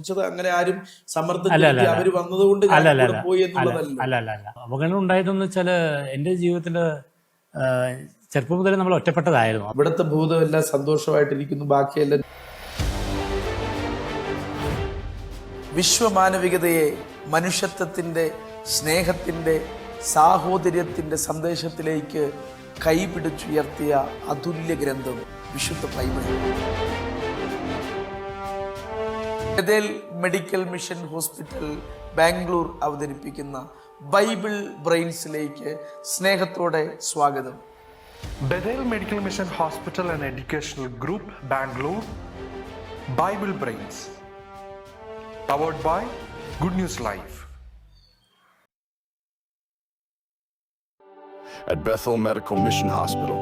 പ്രവർത്തിച്ചത്. അങ്ങനെ ആരും സമ്മർദ്ദം ചെലുത്തി അവർ വന്നതുകൊണ്ട് പോയി എന്നുള്ളതല്ല. അല്ല. അപകടം ഉണ്ടായതെന്ന് വെച്ചാൽ എൻ്റെ ജീവിതത്തിൽ ചെറുപ്പം മുതലേ നമ്മൾ ഒറ്റപ്പെട്ടതായിരുന്നു. ഇവിടുത്തെ ഭൂതം എല്ലാം സന്തോഷമായിട്ടിരിക്കുന്നു, ബാക്കിയെല്ലാം. വിശ്വമാനവികതയെ മനുഷ്യത്വത്തിൻ്റെ, സ്നേഹത്തിൻ്റെ, സാഹോദര്യത്തിൻ്റെ സന്ദേശത്തിലേക്ക് കൈപിടിച്ചുയർത്തിയ അതുല്യ ഗ്രന്ഥം വിശുദ്ധ Bible. Bethel medical mission hospital Bangalore അവതരിപ്പിക്കുന്ന ബൈബിൾ ബ്രെയിൻസിലേക്ക് സ്നേഹത്തോടെ സ്വാഗതം. Bethel Medical Mission Hospital and Educational Group, Bangalore, Bible Brains, powered by Good News Life. At Bethel Medical Mission Hospital,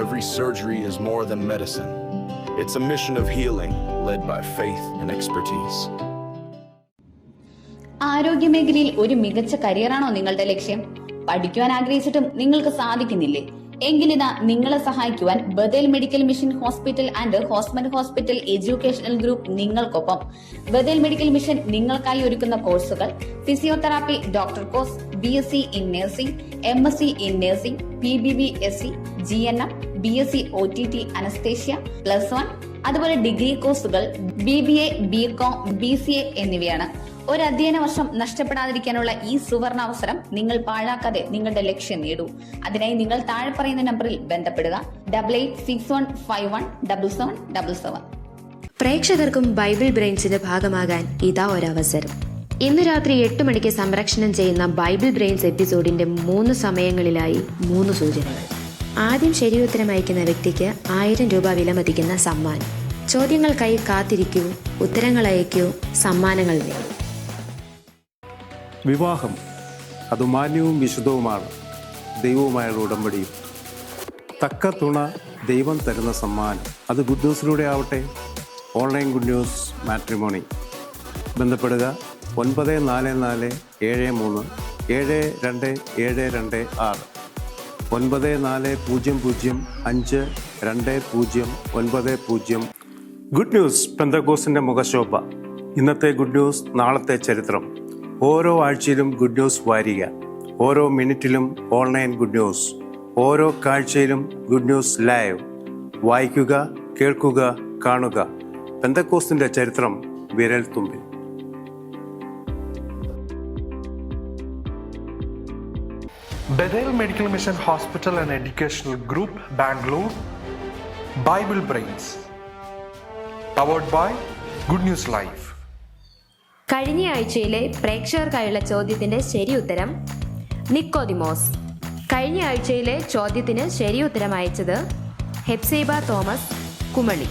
every surgery is more than medicine. It's a mission of healing led by faith and expertise. ആരോഗ്യമേഖലയിൽ ഒരു മികച്ച കരിയറാണോ നിങ്ങളുടെ ലക്ഷ്യം? പഠിക്കുവാൻ ആഗ്രഹിച്ചിട്ടും നിങ്ങൾക്ക് സാധിക്കുന്നില്ലേ? എങ്കിലിതാ നിങ്ങളെ സഹായിക്കുവാൻ Bethel medical mission hospital and hospital educational group നിങ്ങൾക്കൊപ്പം. ബഥേൽ മെഡിക്കൽ മിഷൻ നിങ്ങൾക്കായി ഒരുക്കുന്ന കോഴ്സുകൾ: physiotherapy doctor course, BSc in nursing, MSc in nursing, PBBSc, GNM, BSc OTT anaesthesia +1, അതുപോലെ ഡിഗ്രി കോഴ്സുകൾ BBA, BCom, BCA എന്നിവയാണ്. ഒരു അധ്യയന വർഷം നഷ്ടപ്പെടാതിരിക്കാനുള്ള ഈ സുവർണാവസരം നിങ്ങൾ പാഴാക്കാതെ നിങ്ങളുടെ ലക്ഷ്യം നേടൂ. അതിനായി നിങ്ങൾ താഴെ പറയുന്ന നമ്പറിൽ ബന്ധപ്പെടുക: 8861517777. പ്രേക്ഷകർക്കും ബൈബിൾ ബ്രെയിൻസിന്റെ ഭാഗമാകാൻ ഇതാ ഒരവസരം. ഇന്ന് രാത്രി 8 മണിക്ക് സംപ്രേഷണം ചെയ്യുന്ന ബൈബിൾ ബ്രെയിൻസ് എപ്പിസോഡിന്റെ 3 സമയങ്ങളിലായി 3 സൂചനകൾ. ആദ്യം ശരിയുത്തരം അയക്കുന്ന വ്യക്തിക്ക് 1000 രൂപ വിലമതിക്കുന്ന സമ്മാനം. ചോദ്യങ്ങൾക്കായി കാത്തിരിക്കൂ, ഉത്തരങ്ങൾ അയക്കൂ, സമ്മാനങ്ങൾ നേടൂ. വിവാഹം അത് മാന്യവും വിശുദ്ധവുമാണ്, ദൈവവുമായുള്ള ഉടമ്പടിയും. തക്ക തുണ ദൈവം തരുന്ന സമ്മാനം അത് ഗുഡ് ന്യൂസിലൂടെ ആവട്ടെ. Online good news matrimony. ബന്ധപ്പെടുക 9473737276 9400520990. ഗുഡ് ന്യൂസ് പെന്തക്കോസ്തിന്റെ മുഖശോഭ. ഇന്നത്തെ ഗുഡ് ന്യൂസ്, നാളത്തെ ചരിത്രം. ഓരോ ആഴ്ചയിലും ഗുഡ് ന്യൂസ് വാരിക, ഓരോ മിനിറ്റിലും ഓൺലൈൻ ഗുഡ് ന്യൂസ്, ഓരോ കാഴ്ചയിലും ഗുഡ് ന്യൂസ് ലൈവ്. വായിക്കുക, കേൾക്കുക, കാണുക. പെന്തക്കോസ്തിന്റെ ചരിത്രം വിരൽ തുമ്പിൽ. Bethel Medical Mission Hospital and Educational Group, Bangalore, Bible Brains, powered by Good News Life. കഴിഞ്ഞ ആഴ്ചയിലെ പ്രേക്ഷകർക്കായുള്ള ചോദ്യത്തിന്റെ ശരി ഉത്തരം നിക്കോദിമോസ്. കഴിഞ്ഞ ആഴ്ചയിലെ ചോദ്യത്തിന് ശരി ഉത്തരം അയച്ചത് ഹെപ്സേബ തോമസ്, കുമളി.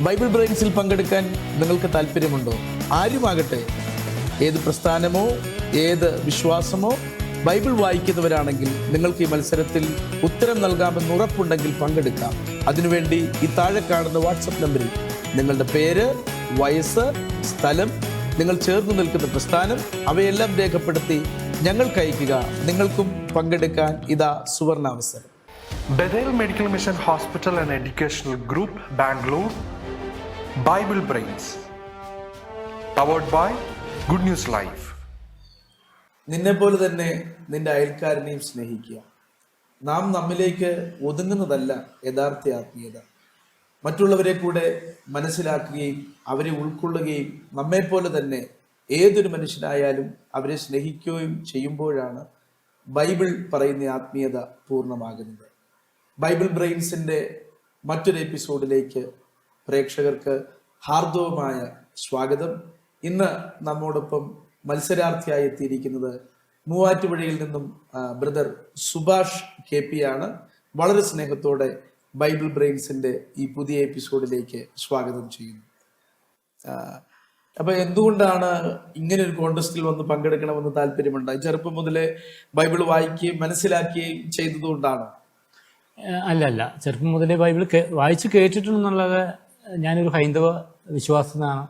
ബൈബിൾ ബ്രെയിൻസിൽ പങ്കെടുക്കാൻ നിങ്ങൾക്ക് താല്പര്യമുണ്ടോ? ആരുമാകട്ടെ, ഏത് പ്രസ്ഥാനമോ ഏത് വിശ്വാസമോ ബൈബിൾ വായിക്കുന്നവരാണെങ്കിൽ നിങ്ങൾക്ക് ഈ മത്സരത്തിൽ ഉത്തരം നൽകാമെന്ന് ഉറപ്പുണ്ടെങ്കിൽ പങ്കെടുക്കാം. അതിനുവേണ്ടി ഈ താഴെ കാണുന്ന വാട്സപ്പ് നമ്പറിൽ നിങ്ങളുടെ പേര്, വയസ്സ്, സ്ഥലം, നിങ്ങൾ ചേർന്ന് നിൽക്കുന്ന പ്രസ്ഥാനം അവയെല്ലാം രേഖപ്പെടുത്തി ഞങ്ങൾക്ക് അയക്കുക. നിങ്ങൾക്കും പങ്കെടുക്കാൻ ഇതാ സുവർണാവസരം. Bethel Medical Mission Hospital and Educational Group, Bangalore, Bible Brains, powered by Good News Life. നിന്നെപ്പോലെ തന്നെ നിന്റെ അയൽക്കാരനെയും സ്നേഹിക്കുക. നാം നമ്മിലേക്ക് ഒതുങ്ങുന്നതല്ല യഥാർത്ഥ ആത്മീയത. മറ്റുള്ളവരെ കൂടെ മനസ്സിലാക്കുകയും അവരെ ഉൾക്കൊള്ളുകയും നമ്മെപ്പോലെ തന്നെ ഏതൊരു മനുഷ്യനായാലും അവരെ സ്നേഹിക്കുകയും ചെയ്യുമ്പോഴാണ് ബൈബിൾ പറയുന്ന ആത്മീയത പൂർണ്ണമാകുന്നത്. ബൈബിൾ ബ്രെയിൻസിൻ്റെ മറ്റൊരു എപ്പിസോഡിലേക്ക് പ്രേക്ഷകർക്ക് ഹാർദവമായ സ്വാഗതം. ഇന്ന് നമ്മോടൊപ്പം മത്സരാർത്ഥിയായി എത്തിയിരിക്കുന്നത് മൂവാറ്റുപുഴയിൽ നിന്നും ബ്രദർ സുഭാഷ് KP ആണ്. വളരെ സ്നേഹത്തോടെ ബൈബിൾ ബ്രെയിൻസിന്റെ ഈ പുതിയ എപ്പിസോഡിലേക്ക് സ്വാഗതം ചെയ്യുന്നു. അപ്പൊ എന്തുകൊണ്ടാണ് ഇങ്ങനെ ഒരു കോൺടെസ്റ്റിൽ വന്ന് പങ്കെടുക്കണമെന്ന് താല്പര്യമുണ്ടായി? ചെറുപ്പം മുതലേ ബൈബിൾ വായിക്കുകയും മനസ്സിലാക്കുകയും ചെയ്തതുകൊണ്ടാണ്? അല്ല, ചെറുപ്പം മുതലേ ബൈബിൾ വായിച്ച് കേട്ടിട്ടുണ്ടെന്നുള്ളത്. ഞാനൊരു ഹൈന്ദവ വിശ്വാസത്തിനാണ്,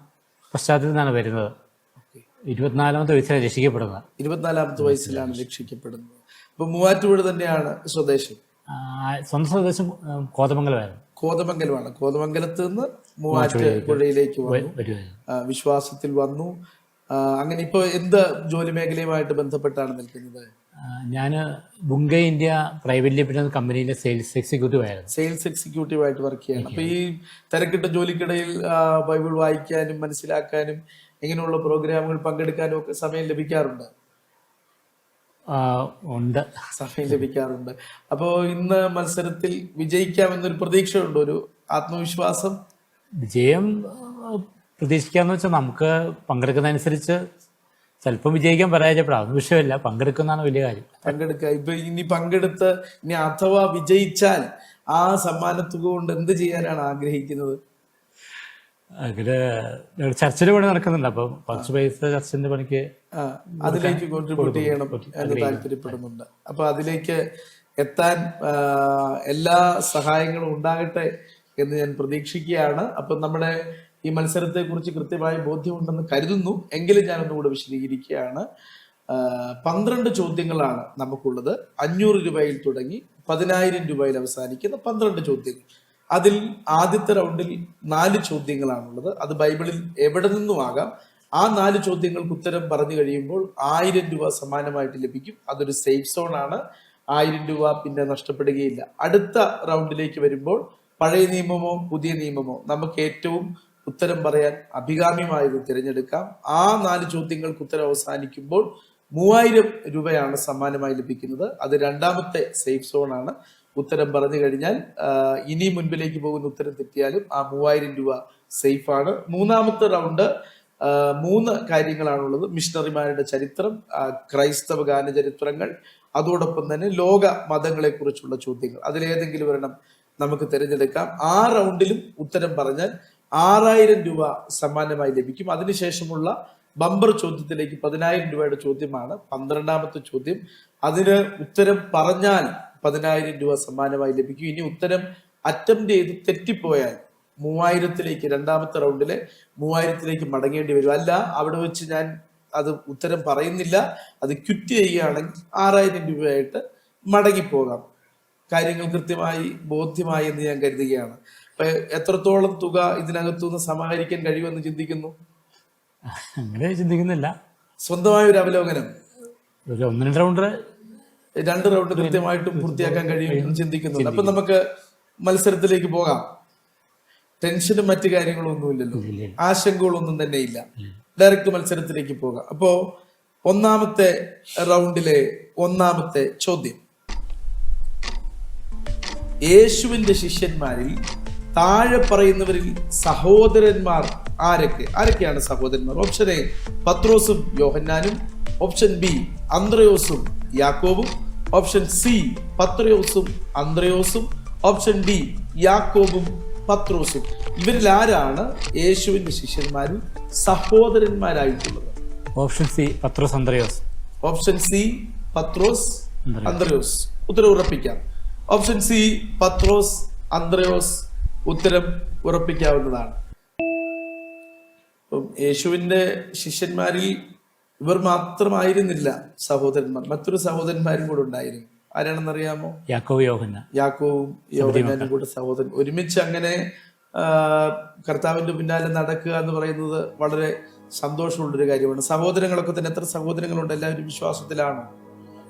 പശ്ചാത്തലത്തിൽ നിന്നാണ് വരുന്നത്. 24-ാമത്തെ വയസ്സിലാണ് രക്ഷിക്കപ്പെടുന്നത്. 24-ാമത്തെ വയസ്സിലാണ് രക്ഷിക്കപ്പെടുന്നത്. അപ്പൊ മൂവാറ്റുപുഴ തന്നെയാണ് സ്വദേശം? സ്വന്തം സ്വദേശം കോതമംഗലമായിരുന്നു. കോതമംഗലമാണ്. കോതമംഗലത്ത് നിന്ന് മൂവാറ്റുപുഴയിലേക്ക് വന്നു, വരുമായിരുന്നു. വിശ്വാസത്തിൽ വന്നു. അങ്ങനെ ഇപ്പോൾ എന്ത് ജോലി മേഖലയുമായിട്ട് ബന്ധപ്പെട്ടാണ് നിൽക്കുന്നത്? ഞാൻ ബുങ്കെ ഇന്ത്യ പ്രൈവറ്റ് ലിമിറ്റഡ് കമ്പനിയിലെ സെയിൽസ് എക്സിക്യൂട്ടീവ് ആയിരുന്നു. സെയിൽസ് എക്സിക്യൂട്ടീവ് ആയിട്ട് വർക്ക് ചെയ്യണം. അപ്പൊ ഈ തിരക്കിട്ട ജോലിക്കിടയിൽ ബൈബിൾ വായിക്കാനും മനസ്സിലാക്കാനും ഇങ്ങനെയുള്ള പ്രോഗ്രാമുകൾ പങ്കെടുക്കാനും ഒക്കെ സമയം ലഭിക്കാറുണ്ട്? ഉണ്ട്, സമയം ലഭിക്കാറുണ്ട്. അപ്പോൾ ഇന്ന് മത്സരത്തിൽ വിജയിക്കാമെന്നൊരു പ്രതീക്ഷയുണ്ട്, ഒരു ആത്മവിശ്വാസം? വിജയം പ്രതീക്ഷിക്കാന്ന് വെച്ചാൽ നമുക്ക് പങ്കെടുക്കുന്നതനുസരിച്ച് ചിലപ്പോൾ വിജയിക്കാൻ പരാജയപ്പെടാം, അതൊന്നും വിഷയമില്ല. പങ്കെടുക്കുന്നതാണ് വലിയ കാര്യം. പങ്കെടുക്കുക. ഇപ്പൊ ഇനി പങ്കെടുത്ത് ഇനി അഥവാ വിജയിച്ചാൽ ആ സമ്മാനത്തുക കൊണ്ട് എന്ത് ചെയ്യാനാണ് ആഗ്രഹിക്കുന്നത്? അതില് ചർച്ചിന്റെ പണി നടക്കുന്നുണ്ട്, അപ്പൊ കുറച്ച് പൈസ ചർച്ചിന്റെ പണിക്ക് അതിലേക്ക് കോൺട്രിബ്യൂട്ട് ചെയ്യണം എന്ന് താല്പര്യപ്പെടുന്നുണ്ട്. അപ്പൊ അതിലേക്ക് എത്താൻ എല്ലാ സഹായങ്ങളും ഉണ്ടാകട്ടെ എന്ന് ഞാൻ പ്രതീക്ഷിക്കുകയാണ്. അപ്പൊ നമ്മുടെ ഈ മത്സരത്തെ കുറിച്ച് കൃത്യമായി ബോധ്യമുണ്ടെന്ന് കരുതുന്നു. എങ്കിലും ഞാനൊന്നുകൂടെ വിശദീകരിക്കുകയാണ്. 12 ചോദ്യങ്ങളാണ് നമുക്കുള്ളത്. 500 രൂപയിൽ തുടങ്ങി 10,000 രൂപയിൽ അവസാനിക്കുന്ന 12 ചോദ്യങ്ങൾ. അതിൽ ആദ്യത്തെ റൗണ്ടിൽ 4 ചോദ്യങ്ങളാണുള്ളത്. അത് ബൈബിളിൽ എവിടെ നിന്നും ആകാം. ആ 4 ചോദ്യങ്ങൾക്ക് ഉത്തരം പറഞ്ഞു കഴിയുമ്പോൾ 1000 രൂപ സമ്മാനമായിട്ട് ലഭിക്കും. അതൊരു സേഫ് സോൺ ആണ്. 1000 രൂപ പിന്നെ നഷ്ടപ്പെടുകയില്ല. അടുത്ത റൗണ്ടിലേക്ക് വരുമ്പോൾ പഴയ നിയമമോ പുതിയ നിയമമോ നമുക്ക് ഏറ്റവും ഉത്തരം പറയാൻ അഭികാമ്യമായത് തിരഞ്ഞെടുക്കാം. ആ 4 ചോദ്യങ്ങൾക്ക് ഉത്തരം അവസാനിക്കുമ്പോൾ 3000 രൂപയാണ് സമ്മാനമായി ലഭിക്കുന്നത്. അത് രണ്ടാമത്തെ സേഫ് സോൺ ആണ്. ഉത്തരം പറഞ്ഞു കഴിഞ്ഞാൽ ഇനി മുൻപിലേക്ക് പോകുന്ന ഉത്തരം തെറ്റിയാലും ആ 3000 രൂപ സേഫ് ആണ്. മൂന്നാമത്തെ റൗണ്ട് 3 കാര്യങ്ങളാണുള്ളത്. മിഷണറിമാരുടെ ചരിത്രം, ക്രൈസ്തവ ഗാന ചരിത്രങ്ങൾ, അതോടൊപ്പം തന്നെ ലോക മതങ്ങളെ കുറിച്ചുള്ള ചോദ്യങ്ങൾ. അതിലേതെങ്കിലും ഒരെണ്ണം നമുക്ക് തിരഞ്ഞെടുക്കാം. ആ റൗണ്ടിലും ഉത്തരം പറഞ്ഞാൽ 6000 രൂപ സമ്മാനമായി ലഭിക്കും. അതിനുശേഷമുള്ള ബമ്പർ ചോദ്യത്തിലേക്ക് 10,000 രൂപയുടെ ചോദ്യമാണ് 12ാമത്തെ ചോദ്യം. അതിന് ഉത്തരം പറഞ്ഞാൽ 10,000 രൂപ സമ്മാനമായി ലഭിക്കും. ഇനി ഉത്തരം അറ്റംപ്റ്റ് ചെയ്ത് തെറ്റിപ്പോയാൽ 3000ത്തിലേക്ക്, രണ്ടാമത്തെ റൗണ്ടിലെ 3000ത്തിലേക്ക് മടങ്ങേണ്ടി വരും. അല്ല, അവിടെ വെച്ച് ഞാൻ അത് ഉത്തരം പറയുന്നില്ല, അത് ക്വിറ്റ് ചെയ്യുകയാണെങ്കിൽ 6000 രൂപയായിട്ട് മടങ്ങിപ്പോകാം. കാര്യങ്ങൾ കൃത്യമായി ബോധ്യമായി എന്ന് ഞാൻ കരുതുകയാണ്. അപ്പൊ എത്രത്തോളം തുക ഇതിനകത്തുനിന്ന് സമാഹരിക്കാൻ കഴിയുമെന്ന് ചിന്തിക്കുന്നു? അങ്ങനെ ചിന്തിക്കുന്നില്ല. സ്വന്തമായ ഒരു അവലോകനം. ഒരു 1-2 റൗണ്ട് 2 റൗണ്ട് കൃത്യമായിട്ടും പൂർത്തിയാക്കാൻ കഴിയുമെന്ന് ചിന്തിക്കുന്നുണ്ട്. അപ്പൊ നമുക്ക് മത്സരത്തിലേക്ക് പോകാം. ടെൻഷനും മറ്റു കാര്യങ്ങളും ഒന്നുമില്ലല്ലോ, ആശങ്കകളൊന്നും തന്നെ ഇല്ല. ഡയറക്റ്റ് മത്സരത്തിലേക്ക് പോകാം. അപ്പോ 1ാമത്തെ റൗണ്ടിലെ 1ാമത്തെ ചോദ്യം: യേശുവിന്റെ ശിഷ്യന്മാരിൽ താഴെ പറയുന്നവരിൽ സഹോദരന്മാർ ആരൊക്കെയാണ് സഹോദരന്മാർ? ഓപ്ഷൻ എ പത്രോസും യോഹന്നാനും, ഓപ്ഷൻ ബി അന്ത്രയോസും യാക്കോബും, ഓപ്ഷൻ സി പത്രോസും അന്ത്രയോസും, ഓപ്ഷൻ ഡി യാക്കോബും പത്രോസും. ഇവരിൽ ആരാണ് യേശുവിന്റെ ശിഷ്യന്മാരിൽ സഹോദരന്മാരായിട്ടുള്ളത്? ഓപ്ഷൻ സി പത്രോസ് അന്ത്രയോസ്. ഓപ്ഷൻ സി പത്രോസ് അന്ത്രയോസ്. ഉത്തരം ഉറപ്പിക്കാം. ഓപ്ഷൻ സി പത്രോസ് അന്ത്രയോസ്. ഉത്തരം ഉറപ്പിക്കാവുന്നതാണ്. യേശുവിന്റെ ശിഷ്യന്മാരിൽ ഇവർ മാത്രമായിരുന്നില്ല സഹോദരന്മാർ, മറ്റൊരു സഹോദരന്മാരും കൂടെ ഉണ്ടായിരുന്നു. ആരാണെന്നറിയാമോ? യാക്കോവും യോഹന്നാനും കൂടെ സഹോദരൻ. ഒരുമിച്ച് അങ്ങനെ കർത്താവിന്റെ പിന്നാലെ നടക്കുക എന്ന് പറയുന്നത് വളരെ സന്തോഷമുള്ളൊരു കാര്യമാണ്. സഹോദരങ്ങളൊക്കെ തന്നെ എത്ര സഹോദരങ്ങളുണ്ട്? എല്ലാവരും വിശ്വാസത്തിലാണോ?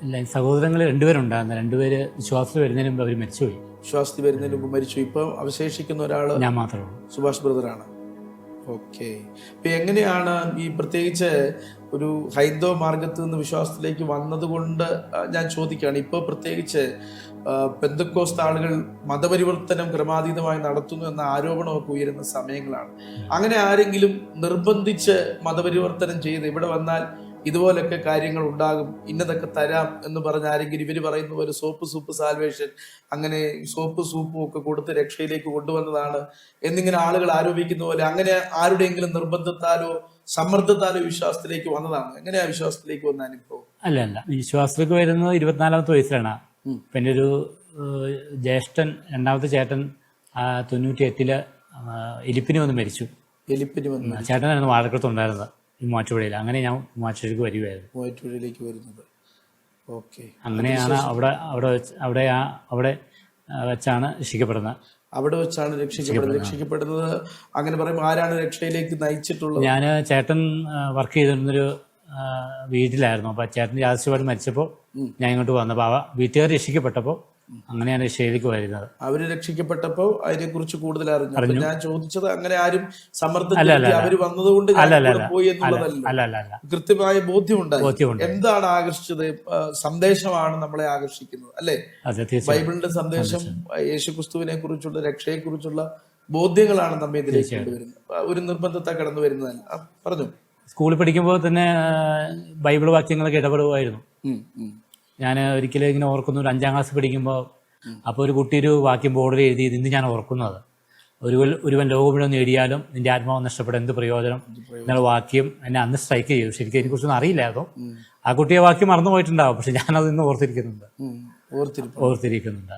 ഇല്ല, സഹോദരങ്ങൾ 2 പേരുണ്ടായിരുന്നു. 2 പേര് വിശ്വാസത്തിൽ വരുന്നതിന് മുമ്പ് അവർ മരിച്ചുപോയി. വിശ്വാസത്തിൽ വരുന്നതിന് മുമ്പ് മരിച്ചു. ഇപ്പൊ അവശേഷിക്കുന്ന ഒരാള് ഞാൻ മാത്രമേ ഉള്ളൂ, സുഭാഷ് ബ്രദറാണ്. ഓക്കെ. ഇപ്പൊ എങ്ങനെയാണ് ഈ പ്രത്യേകിച്ച് ഒരു ഹൈന്ദവ മാർഗത്തിൽ നിന്ന് വിശ്വാസത്തിലേക്ക് വന്നതുകൊണ്ട് ഞാൻ ചോദിക്കുകയാണ്. ഇപ്പൊ പ്രത്യേകിച്ച് പെന്തക്കോസ്ത് ആളുകൾ മതപരിവർത്തനം ക്രമാതീതമായി നടത്തുന്നു എന്ന ആരോപണമൊക്കെ ഉയരുന്ന സമയങ്ങളാണ്. അങ്ങനെ ആരെങ്കിലും നിർബന്ധിച്ച് മതപരിവർത്തനം ചെയ്ത് ഇവിടെ വന്നാൽ ഇതുപോലൊക്കെ കാര്യങ്ങൾ ഉണ്ടാകും, ഇന്നതൊക്കെ തരാം എന്ന് പറഞ്ഞ ആരെങ്കിലും ഇവർ പറയുന്ന പോലെ സൂപ്പ് സാൽവേഷൻ, അങ്ങനെ സൂപ്പും ഒക്കെ കൊടുത്ത് രക്ഷയിലേക്ക് കൊണ്ടുവന്നതാണ് എന്നിങ്ങനെ ആളുകൾ ആരോപിക്കുന്ന പോലെ, അങ്ങനെ ആരുടെയെങ്കിലും നിർബന്ധത്താലോ സമ്മർദ്ദത്താലോ വിശ്വാസത്തിലേക്ക് വന്നതാണ്? എങ്ങനെയാ വിശ്വാസത്തിലേക്ക് വന്നാനിപ്പോ? അല്ല, വിശ്വാസത്തിലേക്ക് വരുന്നത് 24ാമത്തെ വയസ്സിലാണ്. പിന്നെ ഒരു ജ്യേഷ്ഠൻ, 2ാമത്തെ ചേട്ടൻ 98 എലിപ്പിന് വന്ന് മരിച്ചു. ചേട്ടനായിരുന്നു വാഴക്കുളത്തുണ്ടായിരുന്നത് ഈ മൂവാറ്റുപുഴയിൽ. അങ്ങനെ ഞാൻ മൂവാറ്റുപുഴയിലേക്ക് വരുന്നത്. ഓക്കെ. അങ്ങനെയാണ് അവിടെ വെച്ചാണ് രക്ഷിക്കപ്പെടുന്നത്. അവിടെ വെച്ചാണ് രക്ഷിക്കപ്പെടുന്നത്. അങ്ങനെ പറയുമ്പോൾ ആരാണ് രക്ഷയിലേക്ക് നയിച്ചിട്ടുള്ളത്? ഞാൻ ചേട്ടൻ വർക്ക് ചെയ്തിരുന്നൊരു വീട്ടിലായിരുന്നു. അപ്പോൾ ചേട്ടൻ യാദൃശ്യമായിട്ട് മരിച്ചപ്പോൾ ഞാൻ ഇങ്ങോട്ട് വന്നപ്പോൾ വീട്ടുകാർ രക്ഷിക്കപ്പെട്ടപ്പോൾ അങ്ങനെയാണ് രക്ഷയിലേക്ക് വരുന്നത്. അവര് രക്ഷിക്കപ്പെട്ടപ്പോൾ അതിനെ കുറിച്ച് കൂടുതൽ അറിഞ്ഞു. ഞാൻ ചോദിച്ചത് അങ്ങനെ ആരും സമ്മർദ്ദം അവര് വന്നതുകൊണ്ട് പോയി എന്നുള്ളതല്ല, കൃത്യമായ ബോധ്യമുണ്ടായി. എന്താണ് ആകർഷിച്ചത്? സന്ദേശമാണ് നമ്മളെ ആകർഷിക്കുന്നത്, അല്ലെ? ബൈബിളിന്റെ സന്ദേശം യേശുക്രിസ്തുവിനെ കുറിച്ചുള്ള രക്ഷയെ കുറിച്ചുള്ള ബോധ്യങ്ങളാണ് നമ്മെ ഇതിലേക്ക് കൊണ്ടുവരുന്നത്. ഒരു നിർബന്ധത്തെ കടന്നു വരുന്നതല്ല. പറഞ്ഞു. സ്കൂളിൽ പഠിക്കുമ്പോൾ തന്നെ ബൈബിൾ വാക്യങ്ങളൊക്കെ ഇടപെടുമായിരുന്നു. ഞാൻ ഒരിക്കലും ഇങ്ങനെ ഓർക്കുന്നു, ഒരു 5ാം ക്ലാസ് പഠിക്കുമ്പോൾ അപ്പോൾ ഒരു കുട്ടി ഒരു വാക്യം ബോർഡിൽ എഴുതി, ഇന്ന് ഞാൻ ഓർക്കുന്നത്, ഒരുവൻ ലോകമുഴുവൻ നേടിയാലും നിന്റെ ആത്മാവ് നഷ്ടപ്പെടാൻ എന്ത് പ്രയോജനം എന്നുള്ള വാക്യം എന്നെ അന്ന് സ്ട്രൈക്ക് ചെയ്തു. ശരിക്കും അതിനെക്കുറിച്ചൊന്നും അറിയില്ലായിരുന്നു. ആ കുട്ടിയെ വാക്യം മറന്നു പോയിട്ടുണ്ടാവും, പക്ഷെ ഞാനത് ഇന്ന് ഓർത്തിരിക്കുന്നുണ്ട്.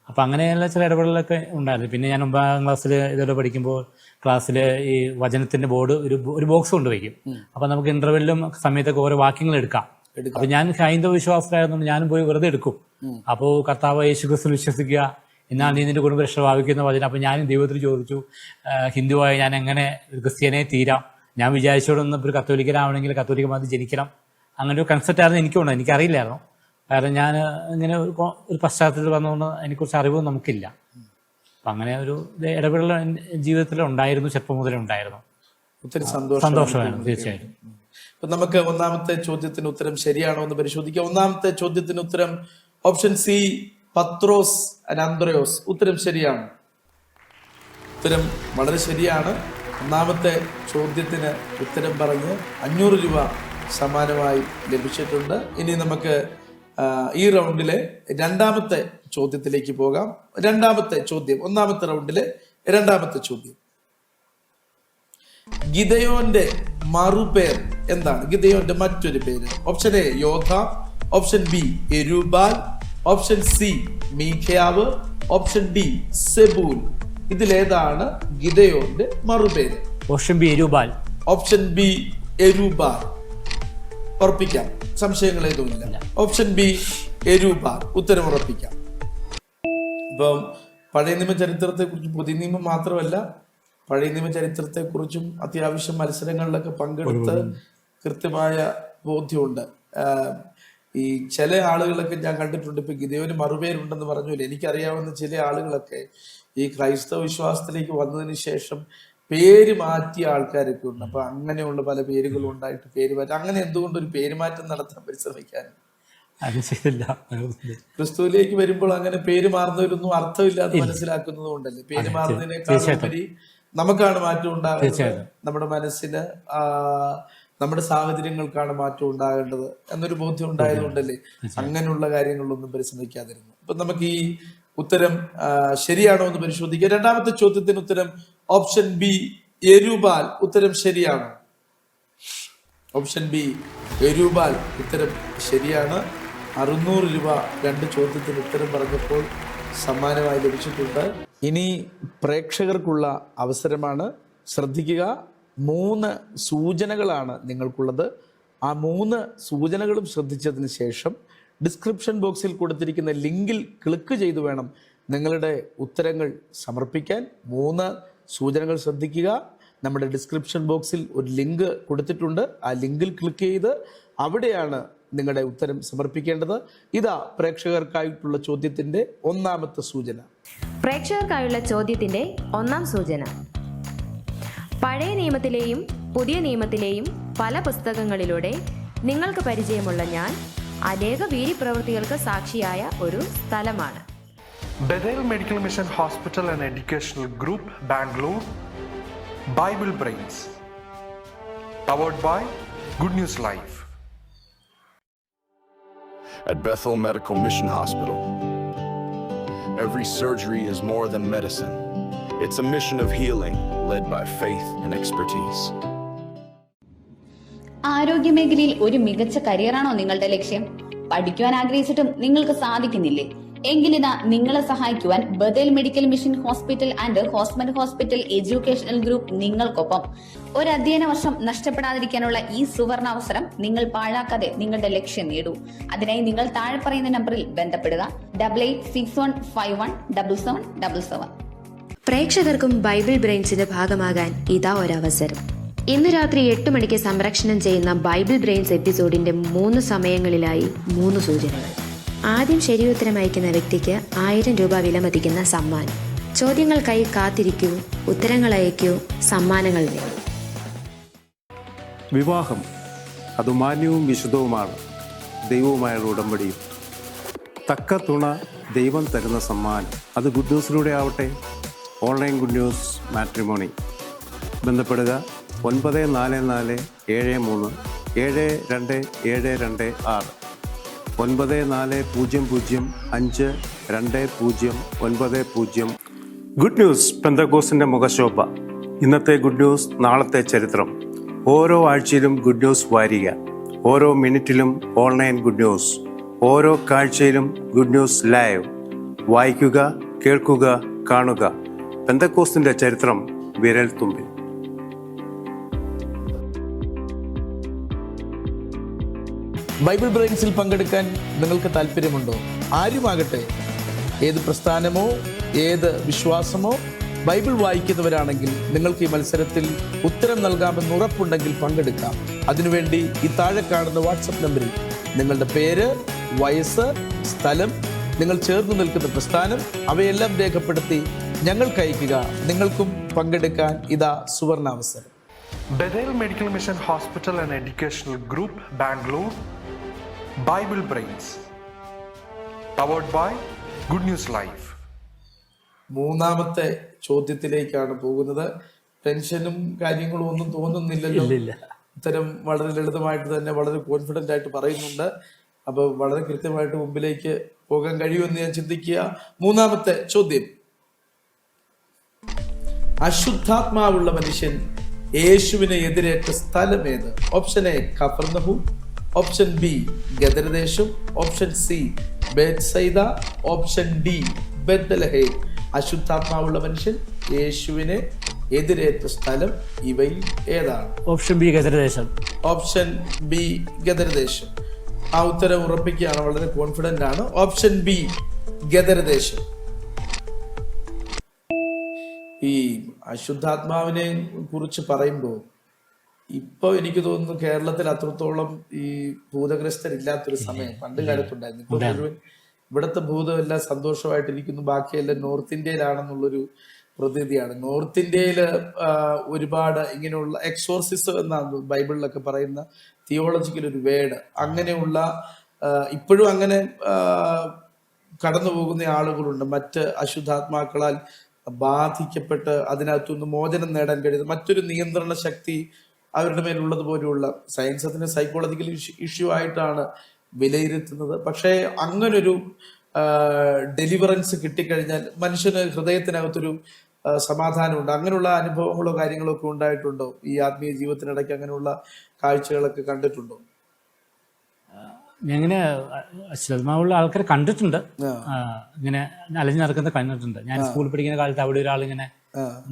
അപ്പം അങ്ങനെയുള്ള ചില ഇടപെടലൊക്കെ ഉണ്ടായിരുന്നു. പിന്നെ ഞാൻ 9ാം ക്ലാസ്സിൽ ഇതോടെ പഠിക്കുമ്പോൾ ക്ലാസ്സിൽ ഈ വചനത്തിൻ്റെ ബോർഡ് ഒരു ബോക്സ് കൊണ്ടുവയ്ക്കും. അപ്പം നമുക്ക് ഇൻ്റർവെല്ലും സമയത്തൊക്കെ ഓരോ വാക്യങ്ങൾ എടുക്കാം. അപ്പൊ ഞാൻ ഹൈന്ദവ വിശ്വാസത്തിലായിരുന്നു, ഞാനും പോയി വെറുതെ എടുക്കും. അപ്പോൾ കർത്താവ് യേശുക്രിസ്തു വിശ്വസിക്കുക, എന്നാൽ നീ നിന്റെ കുടുംബ രക്ഷ ഭാവിക്കുന്ന വചനം. അപ്പം ഞാനും ദൈവത്തിൽ ചോദിച്ചു, ഹിന്ദുവായ ഞാൻ എങ്ങനെ ഒരു ക്രിസ്ത്യാനെ തീരാം? ഞാൻ വിചാരിച്ചോടൊന്ന് ഒരു കത്തോലിക്കനാവണമെങ്കിൽ കത്തോലിക്ക മതത്തിൽ ജനിക്കണം, അങ്ങനെ ഒരു കൺസെപ്റ്റ് ആയിരുന്നു എനിക്കുണ്ട്. എനിക്കറിയില്ലായിരുന്നു, കാരണം ഞാൻ ഇങ്ങനെ ഒരു പശ്ചാത്തലത്തിൽ വന്നുകൊണ്ട് അതിനെക്കുറിച്ച് അറിവ് നമുക്കില്ല. അപ്പം അങ്ങനെ ഒരു ഇടപെടൽ ജീവിതത്തിൽ ഉണ്ടായിരുന്നു, ചെറുപ്പം മുതലേ ഉണ്ടായിരുന്നു. ഒത്തിരി സന്തോഷമായിരുന്നു തീർച്ചയായിട്ടും. അപ്പൊ നമുക്ക് ഒന്നാമത്തെ ചോദ്യത്തിന് ഉത്തരം ശരിയാണോ എന്ന് പരിശോധിക്കാം. ഒന്നാമത്തെ ചോദ്യത്തിന് ഉത്തരം ഓപ്ഷൻ സി, പത്രോസ് അനാന്ത്രയോസ്. ഉത്തരം ശരിയാണ്. ഉത്തരം വളരെ ശരിയാണ്. ഒന്നാമത്തെ ചോദ്യത്തിന് ഉത്തരം പറഞ്ഞ് 500 രൂപ സമ്മാനമായി ലഭിച്ചിട്ടുണ്ട്. ഇനി നമുക്ക് ഈ റൗണ്ടിലെ രണ്ടാമത്തെ ചോദ്യത്തിലേക്ക് പോകാം. രണ്ടാമത്തെ ചോദ്യം, ഒന്നാമത്തെ റൗണ്ടിലെ രണ്ടാമത്തെ ചോദ്യം, ഗിദെയോന്റെ മറുപേർ എന്താണ്? ഗിദെയോന്റെ മറ്റൊരു പേര്. ഓപ്ഷൻ എ യോധ, ഓപ്ഷൻ ബി എരുബാൽ, ഓപ്ഷൻ സി മീഖയാവ്, ഓപ്ഷൻ ഡി സെബൂൽ. ഇതിലേതാണ് ഗിദെയോന്റെ മറുപേര്? ഓപ്ഷൻ ബി എരുബാൽ. ഓപ്ഷൻ ബി എരുബാൽ. ഉറപ്പിക്കാം, സംശയങ്ങളേതുമില്ല. ഓപ്ഷൻ ബി എരുബാൽ, ഉത്തരം ഉറപ്പിക്കാം. ഇപ്പം പഴയ നിയമ ചരിത്രത്തെ കുറിച്ച്, പുതിയ നിയമം മാത്രമല്ല പഴയ നിയമ ചരിത്രത്തെ കുറിച്ചും അത്യാവശ്യം മത്സരങ്ങളിലൊക്കെ പങ്കെടുത്ത് കൃത്യമായ ബോധ്യമുണ്ട്. ഈ ചില ആളുകളൊക്കെ ഞാൻ കണ്ടിട്ടുണ്ട്, ഇപ്പൊ ഗിദെയോന് മറുപേരുണ്ടെന്ന് പറഞ്ഞില്ല, എനിക്കറിയാവുന്ന ചില ആളുകളൊക്കെ ഈ ക്രൈസ്തവ വിശ്വാസത്തിലേക്ക് വന്നതിന് ശേഷം പേര് മാറ്റിയ ആൾക്കാരൊക്കെ ഉണ്ട്. അപ്പൊ അങ്ങനെയുള്ള പല പേരുകളും ഉണ്ടായിട്ട് പേര് മാറ്റം. അങ്ങനെ എന്തുകൊണ്ട് ഒരു പേരുമാറ്റം നടത്താൻ പരിശ്രമിക്കാൻ? ക്രിസ്തുവിലേക്ക് വരുമ്പോൾ അങ്ങനെ പേര് മാറുന്നവരൊന്നും അർത്ഥമില്ലാതെ മനസ്സിലാക്കുന്നത് കൊണ്ടല്ലേ. പേര് മാറുന്നതിനേക്കാളുപരി നമുക്കാണ് മാറ്റം ഉണ്ടാകേണ്ടത്, നമ്മുടെ മനസ്സിന് നമ്മുടെ സാഹചര്യങ്ങൾക്കാണ് മാറ്റം ഉണ്ടാകേണ്ടത് എന്നൊരു ബോധ്യം ഉണ്ടായതുകൊണ്ടല്ലേ അങ്ങനെയുള്ള കാര്യങ്ങളിലൊന്നും പരിശ്രമിക്കാതിരുന്നു. അപ്പൊ നമുക്ക് ഈ ഉത്തരം ശരിയാണോ എന്ന് പരിശോധിക്കാം. രണ്ടാമത്തെ ചോദ്യത്തിന് ഉത്തരം ഓപ്ഷൻ ബി എരുബാൽ. ഉത്തരം ശരിയാണ്. ഓപ്ഷൻ ബി എരുബാൽ ഉത്തരം ശരിയാണ്. 600 രൂപ രണ്ട് ചോദ്യത്തിന് ഉത്തരം പറഞ്ഞപ്പോൾ സമ്മാനമായി ലഭിച്ചിട്ടുണ്ട്. ഇനി പ്രേക്ഷകർക്കുള്ള അവസരമാണ്. ശ്രദ്ധിക്കുക, 3 സൂചനകളാണ് നിങ്ങൾക്കുള്ളത്. ആ 3 സൂചനകളും ശ്രദ്ധിച്ചതിന് ശേഷം ഡിസ്ക്രിപ്ഷൻ ബോക്സിൽ കൊടുത്തിരിക്കുന്ന ലിങ്കിൽ ക്ലിക്ക് ചെയ്ത് വേണം നിങ്ങളുടെ ഉത്തരങ്ങൾ സമർപ്പിക്കാൻ. 3 സൂചനകൾ ശ്രദ്ധിക്കുക. നമ്മുടെ ഡിസ്ക്രിപ്ഷൻ ബോക്സിൽ ഒരു ലിങ്ക് കൊടുത്തിട്ടുണ്ട്. ആ ലിങ്കിൽ ക്ലിക്ക് ചെയ്ത് അവിടെയാണ് നിങ്ങളുടെ ഉത്തരം സമർപ്പിക്കേണ്ടത്. ഇതാ പ്രേക്ഷകർക്കായിട്ടുള്ള ചോദ്യത്തിന്റെ ഒന്നാമത്തെ സൂചന. പ്രേക്ഷകർക്കായുള്ള ചോദ്യത്തിന്റെ ഒന്നാം സൂചന: പഴയ നിയമത്തിലെയും പുതിയ നിയമത്തിലെയും പല പുസ്തകങ്ങളിലൂടെ നിങ്ങൾക്ക് പരിചയമുള്ള ഞാൻ അനേക വീര്യപ്രവൃത്തികൾക്ക് സാക്ഷിയായ ഒരു സ്ഥലമാണ്. Bethel Medical Mission Hospital and Educational Group, Bangalore. Bible Brains. Powered by Good News Live. At Bethel Medical Mission Hospital, every surgery is more than medicine. It's a mission of healing led by faith and expertise. ആരോഗ്യമേഖലയിൽ ഒരു മികച്ച കരിയറാണോ നിങ്ങളുടെ ലക്ഷ്യം? പഠിക്കുവാൻ ആഗ്രഹിച്ചിട്ടും നിങ്ങൾക്ക് സാധിക്കുന്നില്ലേ? എങ്കിലിതാ നിങ്ങളെ സഹായിക്കുവാൻ Bethel medical mission hospital and ഹോസ്മൻ ഹോസ്പിറ്റൽ എഡ്യൂക്കേഷണൽ ഗ്രൂപ്പ് നിങ്ങൾക്കൊപ്പം. ഒരു അധ്യയന വർഷം നഷ്ടപ്പെടാതിരിക്കാനുള്ള ഈ സുവർണ അവസരം നിങ്ങൾ പാഴാക്കാതെ നിങ്ങളുടെ ലക്ഷ്യം നേടൂ. അതിനായി നിങ്ങൾ താഴെ പറയുന്ന നമ്പറിൽ ബന്ധപ്പെടുക. 8861517777. പ്രേക്ഷകർക്കും ബൈബിൾ ബ്രെയിൻസിന്റെ ഭാഗമാകാൻ ഇതാ ഒരവസരം. ഇന്ന് രാത്രി 8 മണിക്ക് സംപ്രേഷണം ചെയ്യുന്ന ബൈബിൾ ബ്രെയിൻസ് എപ്പിസോഡിന്റെ 3 സമയങ്ങളിലായി 3 സൂചനകൾ. ആദ്യം ശരിയുത്തരം അയക്കുന്ന വ്യക്തിക്ക് 1000 രൂപ വിലമതിക്കുന്ന സമ്മാനം. ചോദ്യങ്ങൾക്കായി കാത്തിരിക്കൂ, ഉത്തരങ്ങൾ അയക്കൂ, സമ്മാനങ്ങൾ നേടൂ. വിവാഹം അത് മാന്യവും വിശുദ്ധവുമാണ്, ദൈവവുമായുള്ള ഉടമ്പടിയും. തക്ക തുണ ദൈവം തരുന്ന സമ്മാനം അത് ഗുഡ് ന്യൂസിലൂടെ ആവട്ടെ. Online good news matrimony. ബന്ധപ്പെടുക 9473727226 9400520990. ഗുഡ് ന്യൂസ് പെന്തക്കോസ്തിന്റെ മുഖശോഭ. ഇന്നത്തെ ഗുഡ് ന്യൂസ്, നാളത്തെ ചരിത്രം. ഓരോ ആഴ്ചയിലും ഗുഡ് ന്യൂസ് വാരിക, ഓരോ മിനിറ്റിലും ഓൺലൈൻ ഗുഡ് ന്യൂസ്, ഓരോ കാഴ്ചയിലും ഗുഡ് ന്യൂസ് ലൈവ്. വായിക്കുക, കേൾക്കുക, കാണുക. പെന്തക്കോസ്തിന്റെ ചരിത്രം വിരൽ തുമ്പിൽ. ബൈബിൾ ബ്രെയിൻസിൽ പങ്കെടുക്കാൻ നിങ്ങൾക്ക് താല്പര്യമുണ്ടോ? ആരുമാകട്ടെ, ഏത് പ്രസ്ഥാനമോ ഏത് വിശ്വാസമോ ബൈബിൾ വായിക്കുന്നവരാണെങ്കിൽ നിങ്ങൾക്ക് ഈ മത്സരത്തിൽ ഉത്തരം നൽകാമെന്ന് ഉറപ്പുണ്ടെങ്കിൽ പങ്കെടുക്കാം. അതിനുവേണ്ടി ഈ താഴെ കാണുന്ന വാട്സപ്പ് നമ്പറിൽ നിങ്ങളുടെ പേര്, വയസ്സ്, സ്ഥലം, നിങ്ങൾ ചേർന്ന് നിൽക്കുന്ന പ്രസ്ഥാനം അവയെല്ലാം രേഖപ്പെടുത്തി ഞങ്ങൾക്ക് അയക്കുക. നിങ്ങൾക്കും പങ്കെടുക്കാൻ ഇതാ സുവർണാവസരം. Bethel Medical Mission Hospital and Educational Group, Bangalore. Bible Brains. Powered by Good News Live. മൂന്നാമത്തെ ചോദ്യത്തിലേക്കാണ് പോകുന്നത്. ടെൻഷനും കാര്യങ്ങളും ഒന്നും തോന്നുന്നില്ലല്ലോ. ഉത്തരം വളരെ ലളിതമായിട്ട് തന്നെ വളരെ കോൺഫിഡന്റ് ആയിട്ട് പറയുന്നുണ്ട്. അപ്പൊ വളരെ കൃത്യമായിട്ട് മുമ്പിലേക്ക് പോകാൻ കഴിയുമെന്ന് ഞാൻ ചിന്തിക്കുക. മൂന്നാമത്തെ ചോദ്യം: അശുദ്ധാത്മാവുള്ള മനുഷ്യൻ യേശുവിനെ എതിരേറ്റ സ്ഥലം ഏത്? ഓപ്ഷൻ എ കഫർനഹൂം, ഓപ്ഷൻ ബി ഗദരദേശം, ഓപ്ഷൻ സി ബേത്സൈദ, ഓപ്ഷൻ ഡി ബെത്ലഹേം. അശുദ്ധാത്മാവുള്ള മനുഷ്യൻ യേശുവിനെ എതിരേറ്റ സ്ഥലം ഇവയിൽ ഏതാണ്? ഓപ്ഷൻ ബി ഗദരദേശം. ഓപ്ഷൻ ബി ഗദരദേശം. ആ ഉത്തരം ഉറപ്പിക്കുകയാണ്, വളരെ കോൺഫിഡന്റ് ആണ്. ഓപ്ഷൻ ബി ഗദരദേശം. ഈ അശുദ്ധാത്മാവിനെ കുറിച്ച് പറയുമ്പോൾ ഇപ്പൊ എനിക്ക് തോന്നുന്നു കേരളത്തിൽ അത്രത്തോളം ഈ ഭൂതഗ്രസ്തരില്ലാത്തൊരു സമയം പണ്ട് കാലത്തുണ്ടായിരുന്നു. ഇപ്പൊ മുഴുവൻ ഇവിടുത്തെ ഭൂതം എല്ലാം സന്തോഷമായിട്ടിരിക്കുന്നു, ബാക്കിയെല്ലാം നോർത്ത് ഇന്ത്യയിലാണെന്നുള്ളൊരു പ്രതീതിയാണ്. നോർത്ത് ഇന്ത്യയില് ഒരുപാട് ഇങ്ങനെയുള്ള എക്സോർസിസം എന്നാണ് ബൈബിളിലൊക്കെ പറയുന്ന തിയോളജിക്കൽ ഒരു വേർഡ്. അങ്ങനെയുള്ള ഇപ്പോഴും അങ്ങനെ കടന്നു പോകുന്ന ആളുകളുണ്ട്. മറ്റ് അശുദ്ധാത്മാക്കളാൽ ബാധിക്കപ്പെട്ട് അതിനകത്തുനിന്ന് മോചനം നേടാൻ കഴിയുന്ന മറ്റൊരു നിയന്ത്രണ ശക്തി അവരുടെ മേലുള്ളത് പോലെയുള്ള സയൻസ് അതിനെ സൈക്കോളജിക്കൽ ഇഷ്യൂ ആയിട്ടാണ് വിലയിരുത്തുന്നത്. പക്ഷേ അങ്ങനൊരു ഡെലിവറൻസ് കിട്ടിക്കഴിഞ്ഞാൽ മനുഷ്യന് ഹൃദയത്തിനകത്തൊരു സമാധാനമുണ്ട്. അങ്ങനെയുള്ള അനുഭവങ്ങളോ കാര്യങ്ങളോ ഒക്കെ ഉണ്ടായിട്ടുണ്ടോ? ഈ ആത്മീയ ജീവിതത്തിനിടയ്ക്ക് അങ്ങനെയുള്ള കാഴ്ചകളൊക്കെ കണ്ടിട്ടുണ്ടോ? ഇങ്ങനെ അശുദ്ധാത്മാവുള്ള ആൾക്കാരെ കണ്ടിട്ടുണ്ട്, ഇങ്ങനെ അലഞ്ഞു നടക്കുന്നത് കണ്ടിട്ടുണ്ട്. ഞാൻ സ്കൂളിൽ പഠിക്കുന്ന കാലത്ത് അവിടെ ഒരാൾ ഇങ്ങനെ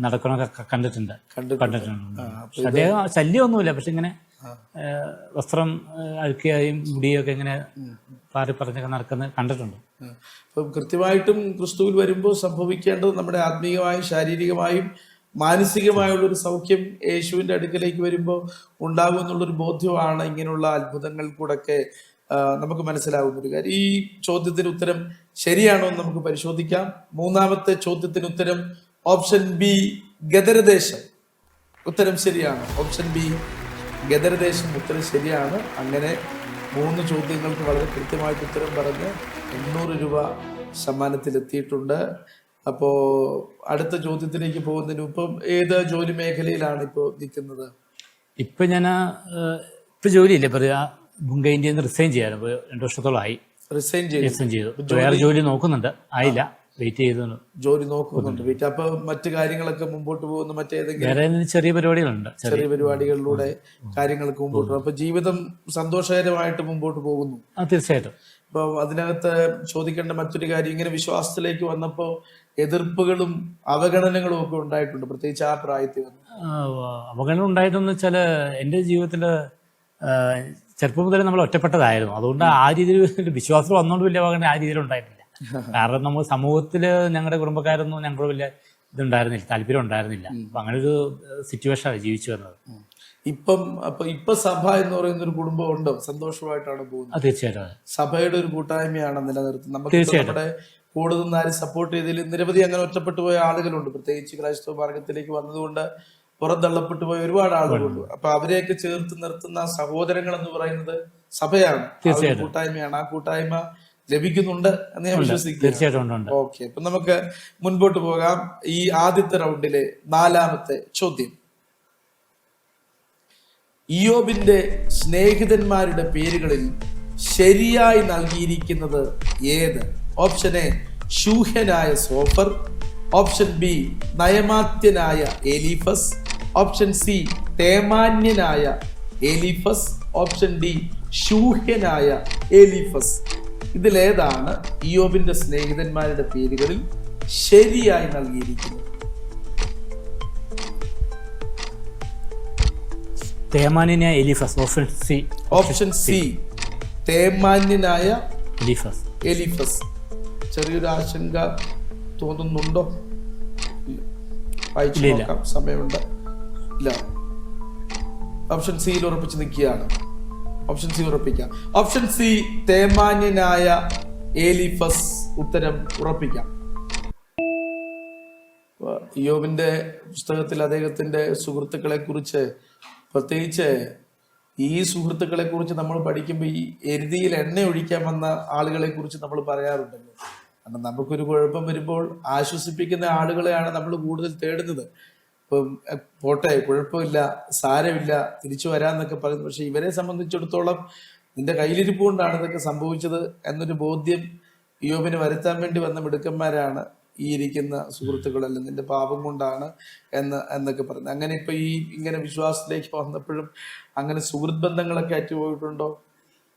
നടക്കണമൊക്കെ കണ്ടിട്ടുണ്ട്. അദ്ദേഹം ശല്യമൊന്നുമില്ല, പക്ഷെ ഇങ്ങനെ വസ്ത്രം അഴുക്കിയായും മുടിയൊക്കെ ഇങ്ങനെ പാറി പറഞ്ഞൊക്കെ നടക്കുന്നത് കണ്ടിട്ടുണ്ട്. അപ്പം കൃത്യമായിട്ടും ക്രിസ്തുവിൽ വരുമ്പോൾ സംഭവിക്കേണ്ടത് നമ്മുടെ ആത്മീയമായും ശാരീരികമായും മാനസികമായുള്ളൊരു സൗഖ്യം യേശുവിൻ്റെ അടുക്കലേക്ക് വരുമ്പോൾ ഉണ്ടാകും എന്നുള്ളൊരു ബോധ്യമാണ് ഇങ്ങനെയുള്ള അത്ഭുതങ്ങൾ കൂടെയൊക്കെ നമുക്ക് മനസ്സിലാവുന്നൊരു കാര്യം. ഈ ചോദ്യത്തിന് ഉത്തരം ശരിയാണോ എന്ന് നമുക്ക് പരിശോധിക്കാം. മൂന്നാമത്തെ ചോദ്യത്തിന് ഉത്തരം ഓപ്ഷൻ ബി ഗദരദേശം. ഉത്തരം ശരിയാണ്. ഓപ്ഷൻ ബി ഗദരദേശം ഉത്തരം ശരിയാണ്. അങ്ങനെ 3 ചോദ്യങ്ങൾക്ക് വളരെ കൃത്യമായിട്ട് ഉത്തരം പറഞ്ഞ് 800 രൂപ സമ്മാനത്തിലെത്തിയിട്ടുണ്ട്. അപ്പോൾ അടുത്ത ചോദ്യത്തിലേക്ക് പോകുന്നതിന് ഇപ്പം ഏത് ജോലി മേഖലയിലാണ് ഇപ്പോൾ നിൽക്കുന്നത്? ഇപ്പം ഞാൻ ഇപ്പം ജോലിയില്ലേ പറയാ, മുംബൈ ഇന്ത്യയിൽ നിന്ന് റിസൈൻ ചെയ്യാറ് 2 വർഷത്തോളമായി. റിസൈൻ ചെയ്തു. വേറെ ജോലി നോക്കുന്നുണ്ട്, ആയില്ല, വെയിറ്റ് ചെയ്തു. ജോലി നോക്കുന്നുണ്ട്, വെയിറ്റ്. അപ്പൊ മറ്റു കാര്യങ്ങളൊക്കെ മുമ്പോട്ട് പോകുന്ന മറ്റേതെങ്കിലും ചെറിയ പരിപാടികളുണ്ട്, ചെറിയ പരിപാടികളിലൂടെ കാര്യങ്ങൾക്ക് മുമ്പോട്ട് പോകും. അപ്പൊ ജീവിതം സന്തോഷകരമായിട്ട് മുമ്പോട്ട് പോകുന്നു. തീർച്ചയായിട്ടും. ഇപ്പൊ അതിനകത്ത് ചോദിക്കേണ്ട മറ്റൊരു കാര്യം, ഇങ്ങനെ വിശ്വാസത്തിലേക്ക് വന്നപ്പോ എതിർപ്പുകളും അവഗണനകളും ഒക്കെ ഉണ്ടായിട്ടുണ്ട്, പ്രത്യേകിച്ച് ആ പ്രായത്തിൽ. അവഗണന ഉണ്ടായതെന്ന് വെച്ചാല് എൻ്റെ ജീവിതത്തില് ചെറുപ്പം മുതലേ നമ്മൾ ഒറ്റപ്പെട്ടതായിരുന്നു. അതുകൊണ്ട് ആ രീതിയിൽ വിശ്വാസം വന്നോണ്ട് വലിയ അവഗണന ആ രീതിയിൽ ഉണ്ടായിട്ടില്ല. കാരണം നമ്മൾ സമൂഹത്തിൽ ഞങ്ങളുടെ കുടുംബക്കാരൊന്നും ഞങ്ങൾ വലിയ ഇതുണ്ടായിരുന്നില്ല, താല്പര്യം ഉണ്ടായിരുന്നില്ല. അപ്പം അങ്ങനെ ഒരു സിറ്റുവേഷനാണ് ജീവിച്ചു വന്നത്. ഇപ്പൊ സഭ എന്ന് പറയുന്ന ഒരു കുടുംബം ഉണ്ടോ? സന്തോഷമായിട്ടാണ് പോകുന്നത്? തീർച്ചയായിട്ടും സഭയുടെ ഒരു കൂട്ടായ്മയാണ് നിലനിർത്തുന്നത്. നമുക്ക് നമ്മുടെ കൂടെ നിന്ന് ആരും സപ്പോർട്ട് ചെയ്തതിൽ നിരവധി അങ്ങനെ ഒറ്റപ്പെട്ടു പോയ ആളുകളുണ്ട്. പ്രത്യേകിച്ച് ക്രൈസ്തവ മാർഗത്തിലേക്ക് വന്നതുകൊണ്ട് പുറന്തള്ളപ്പെട്ടു പോയ ഒരുപാട് ആളുകളുണ്ട്. അപ്പൊ അവരെയൊക്കെ ചേർത്ത് നിർത്തുന്ന സഹോദരങ്ങൾ എന്ന് പറയുന്നത് സഭയാണ്, കൂട്ടായ്മയാണ്. ആ കൂട്ടായ്മ ലഭിക്കുന്നുണ്ട് എന്ന് ഞാൻ വിശ്വസിക്കുന്നു. തീർച്ചയായിട്ടും. ഓക്കെ, അപ്പൊ നമുക്ക് മുൻപോട്ട് പോകാം. ഈ ആദ്യത്തെ റൗണ്ടിലെ 4ാമത്തെ ചോദ്യം, ഇയ്യോബിന്റെ സ്നേഹിതന്മാരുടെ പേരുകളിൽ ശരിയായി നൽകിയിരിക്കുന്നത് ഏത്? ഓപ്ഷൻ എ ശൂഹ്യനായ സോഫർ, ഓപ്ഷൻ ബി നയമാത്യനായ എലീഫസ്, ഓപ്ഷൻ സി തേമാന്യനായ എലീഫസ്, ഓപ്ഷൻ ഡി ശൂഹ്യനായ എലീഫസ്. ഇതിലേതാണ് ഇയ്യോബിന്റെ സ്നേഹിതന്മാരുടെ പേരുകളിൽ ശരിയായി നൽകിയിരിക്കുന്നത്? തേമാന്യനായ എലീഫസ്. ഓപ്ഷൻ സി തേമാന്യനായ എലീഫസ്. ചെറിയൊരു ആശങ്ക തോന്നുന്നുണ്ടോ? വായിച്ചു നോക്കാം, സമയമുണ്ട്. ഇല്ല, ഓപ്ഷൻ സിയിൽ ഉറപ്പിച്ച് നിൽക്കുകയാണ്. ഓപ്ഷൻ സി ഉറപ്പിക്കാം. ഓപ്ഷൻ സി തേമാന്യനായ എലീഫസ്. ഉത്തരം ഉറപ്പിക്കാം. ഇയ്യോബിന്റെ പുസ്തകത്തിൽ അദ്ദേഹത്തിന്റെ സുഹൃത്തുക്കളെ കുറിച്ച്, പ്രത്യേകിച്ച് ഈ സുഹൃത്തുക്കളെ കുറിച്ച് നമ്മൾ പഠിക്കുമ്പോൾ ഈ എരുതിയിൽ എണ്ണ ഒഴിക്കാൻ വന്ന ആളുകളെ കുറിച്ച് നമ്മൾ പറയാറുണ്ടല്ലോ. കാരണം നമുക്കൊരു കുഴപ്പം വരുമ്പോൾ ആശ്വസിപ്പിക്കുന്ന ആളുകളെയാണ് നമ്മൾ കൂടുതൽ തേടുന്നത്. ഇപ്പം പോട്ടെ, കുഴപ്പമില്ല, സാരമില്ല, തിരിച്ചു വരാന്നൊക്കെ പറയുന്നു. പക്ഷെ ഇവരെ സംബന്ധിച്ചിടത്തോളം നിന്റെ കയ്യിലിരിപ്പ് കൊണ്ടാണ് ഇതൊക്കെ സംഭവിച്ചത് എന്നൊരു ബോധ്യം ഇയ്യോബിന് വരുത്താൻ വേണ്ടി വന്ന മിടുക്കന്മാരാണ് ഈ ഇരിക്കുന്ന സുഹൃത്തുക്കളെല്ലാം. നിന്റെ പാപം കൊണ്ടാണ് എന്നൊക്കെ പറയുന്നത്. അങ്ങനെ ഇപ്പൊ ഈ ഇങ്ങനെ വിശ്വാസത്തിലേക്ക് വന്നപ്പോഴും അങ്ങനെ സുഹൃത്ത് ബന്ധങ്ങളൊക്കെ അറ്റുപോയിട്ടുണ്ടോ?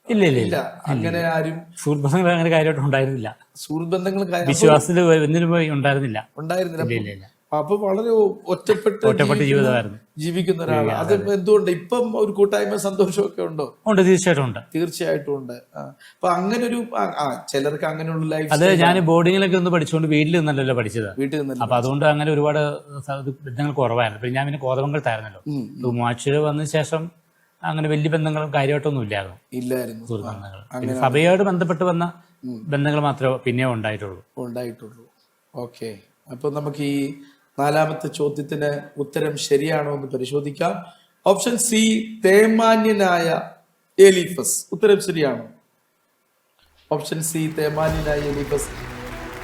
ഇല്ല. അങ്ങനെ ആരും സുഹൃത്ത് ബന്ധങ്ങൾ അങ്ങനെ കാര്യമായിട്ട് ഉണ്ടായിരുന്നില്ല. സുഹൃത്ത് ബന്ധങ്ങൾ വിശ്വാസത്തിൽ ഉണ്ടായിരുന്നില്ല. അപ്പൊ വളരെ ഒറ്റപ്പെട്ട് ജീവിക്കുന്ന ഒരാളാണ്. അത് എന്തുകൊണ്ട് ഇപ്പം ഒരു കൂട്ടായ്മ സന്തോഷമൊക്കെ ഉണ്ടോ? ഉണ്ട്, തീർച്ചയായിട്ടും ഉണ്ട്. അപ്പൊ അങ്ങനെ ഒരു ചിലർക്ക് അങ്ങനെയുള്ള ലൈഫ്. അത് ഞാൻ ബോർഡിങ്ങിലൊക്കെ ഒന്ന് പഠിച്ചുകൊണ്ട് വീട്ടിൽ നിന്നല്ലോ പഠിച്ചത്. വീട്ടിൽ നിന്നല്ലോ. അപ്പൊ അതുകൊണ്ട് അങ്ങനെ ഒരുപാട് ബന്ധങ്ങൾ കുറവായിരുന്നു. പിന്നെ ഞാൻ പിന്നെ കോതമംഗലത്തായിരുന്നല്ലോ. മൂവാഴ്ച വന്ന ശേഷം അങ്ങനെ വലിയ ബന്ധങ്ങളും കാര്യമായിട്ടൊന്നും ഇല്ലായിരുന്നു. സുഹൃത്തുബന്ധങ്ങൾ സഭയോട് ബന്ധപ്പെട്ട് വന്ന ബന്ധങ്ങൾ മാത്രമേ പിന്നെ ഉണ്ടായിട്ടുള്ളൂ. ഓക്കെ, അപ്പൊ നമുക്ക് ഈ 4ാമത്തെ ചോദ്യത്തിന് ഉത്തരം ശരിയാണോ എന്ന് പരിശോധിക്കാം. ഓപ്ഷൻ സി തേമാന്യനായ എലീഫസ്. ഉത്തരം ശരിയാണോ? ഓപ്ഷൻ സി തേമാന്യനായ എലീഫസ്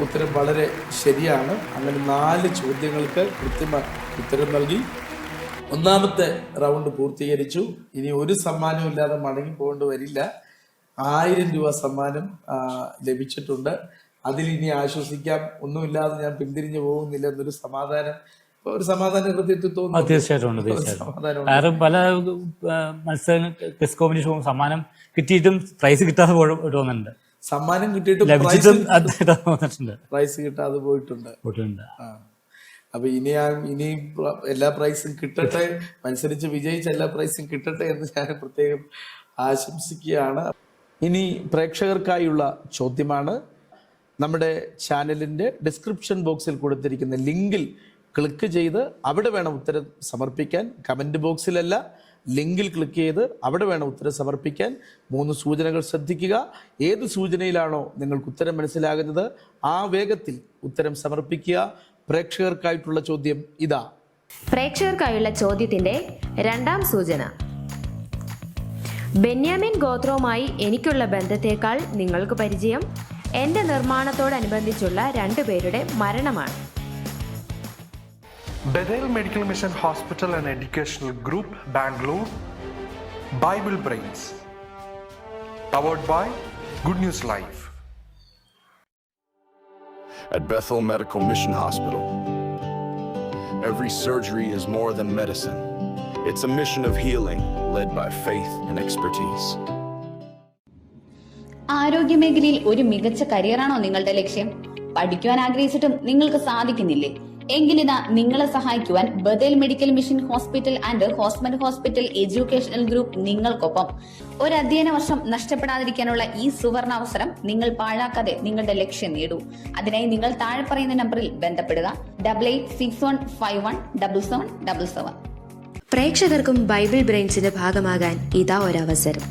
ഉത്തരം വളരെ ശരിയാണ്. അങ്ങനെ 4 ചോദ്യങ്ങൾക്ക് കൃത്യമായി ഉത്തരം നൽകി 1ാമത്തെ റൗണ്ട് പൂർത്തീകരിച്ചു. ഇനി ഒരു സമ്മാനവും ഇല്ലാതെ മടങ്ങി പോകേണ്ടി വരില്ല. 1000 രൂപ സമ്മാനം ലഭിച്ചിട്ടുണ്ട്. അതിൽ ഇനി ആശ്വസിക്കാം, ഒന്നുമില്ലാതെ ഞാൻ പിന്തിരിഞ്ഞു പോകുന്നില്ല എന്നൊരു സമാധാന ഹൃദയത്തിൽ തോന്നുന്നു. തീർച്ചയായിട്ടും. പല മത്സരങ്ങൾ ക്വിസ് കോമ്പറ്റീഷൻ സമ്മാനം കിട്ടിയിട്ടും പ്രൈസ് കിട്ടാതെ പോകുന്നുണ്ട്. സമ്മാനം കിട്ടിയിട്ടും പ്രൈസ് കിട്ടാതെ പോയിട്ടുണ്ട്. അപ്പൊ ഇനി എല്ലാ പ്രൈസും കിട്ടട്ടെ, മത്സരിച്ച് വിജയിച്ച എല്ലാ പ്രൈസും കിട്ടട്ടെ എന്ന് ഞാൻ പ്രത്യേകം ആശംസിക്കുകയാണ്. ഇനി പ്രേക്ഷകർക്കായുള്ള ചോദ്യമാണ്. നമ്മുടെ ചാനലിൻ്റെ ഡിസ്ക്രിപ്ഷൻ ബോക്സിൽ കൊടുത്തിരിക്കുന്ന ലിങ്കിൽ ക്ലിക്ക് ചെയ്ത് അവിടെ വേണം ഉത്തരം സമർപ്പിക്കാൻ. കമൻറ്റ് ബോക്സിലല്ല, ലിങ്കിൽ ക്ലിക്ക് ചെയ്ത് അവിടെ വേണം ഉത്തരം സമർപ്പിക്കാൻ. 3 സൂചനകൾ ശ്രദ്ധിക്കുക. ഏത് സൂചനയിലാണോ നിങ്ങൾക്ക് ഉത്തരം മനസ്സിലാകുന്നത് ആ വേഗത്തിൽ ഉത്തരം സമർപ്പിക്കുക. പ്രേക്ഷകർക്കായിട്ടുള്ള ചോദ്യം ഇതാ. പ്രേക്ഷകർക്കായുള്ള ചോദ്യത്തിന്റെ 2ാം സൂചന. ബെന്യാമിൻ ഗോത്രവുമായി എനിക്കുള്ള ബന്ധത്തേക്കാൾ നിങ്ങൾക്ക് പരിചയം എന്റെ നിർമ്മാണത്തോടനുബന്ധിച്ചുള്ള 2 പേരുടെ മരണമാണ്. Bethel Medical Mission Hospital and Educational Group, Bangalore. Bible Brains. Powered by Good News Live. At Bethel Medical Mission Hospital, every surgery is more than medicine. It's a mission of healing led by faith and expertise. ആരോഗ്യമേഖലയിൽ ഒരു മികച്ച കരിയറാണോ നിങ്ങളുടെ ലക്ഷ്യം? പഠിക്കുവാൻ ആഗ്രഹിച്ചിട്ടും നിങ്ങൾക്ക് സാധിക്കുന്നില്ലേ? എങ്കിലിതാ നിങ്ങളെ സഹായിക്കുവാൻ Bethel medical mission hospital and ഹോസ്മൻ ഹോസ്പിറ്റൽ എഡ്യൂക്കേഷണൽ ഗ്രൂപ്പ് നിങ്ങൾക്കൊപ്പം. ഒരു അധ്യയന വർഷം നഷ്ടപ്പെടാതിരിക്കാനുള്ള ഈ സുവർണ അവസരം നിങ്ങൾ പാഴാക്കാതെ നിങ്ങളുടെ ലക്ഷ്യം നേടൂ. അതിനായി നിങ്ങൾ താഴെ പറയുന്ന നമ്പറിൽ ബന്ധപ്പെടുക. 8861517777. പ്രേക്ഷകർക്കും ബൈബിൾ ബ്രെയിൻസിന്റെ ഭാഗമാകാൻ ഇതാ ഒരവസരം.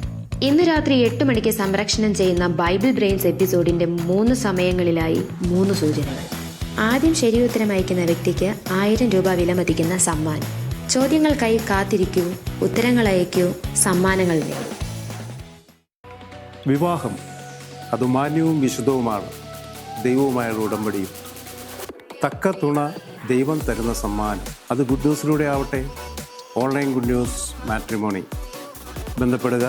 ഇന്ന് രാത്രി 8 മണിക്ക് സംപ്രേഷണം ചെയ്യുന്ന ബൈബിൾ ബ്രെയിൻസ് എപ്പിസോഡിന്റെ 3 സമയങ്ങളിലായി 3 സൂചനകൾ. ആദ്യം ശരിയുത്തരം അയക്കുന്ന വ്യക്തിക്ക് 1000 രൂപ വിലമതിക്കുന്ന സമ്മാനം. ചോദ്യങ്ങൾക്കായി കാത്തിരിക്കൂ, ഉത്തരങ്ങൾ അയക്കൂ, സമ്മാനങ്ങൾ നേടൂ. വിവാഹം അത് മാന്യവും വിശുദ്ധവുമാണ്, ദൈവവുമായുള്ള ഉടമ്പടിയും. തക്ക തുണ ദൈവം തരുന്ന സമ്മാനം അത് ഗുഡ് ന്യൂസിലൂടെ ആവട്ടെ. Online good news matrimony. ബന്ധപ്പെടുക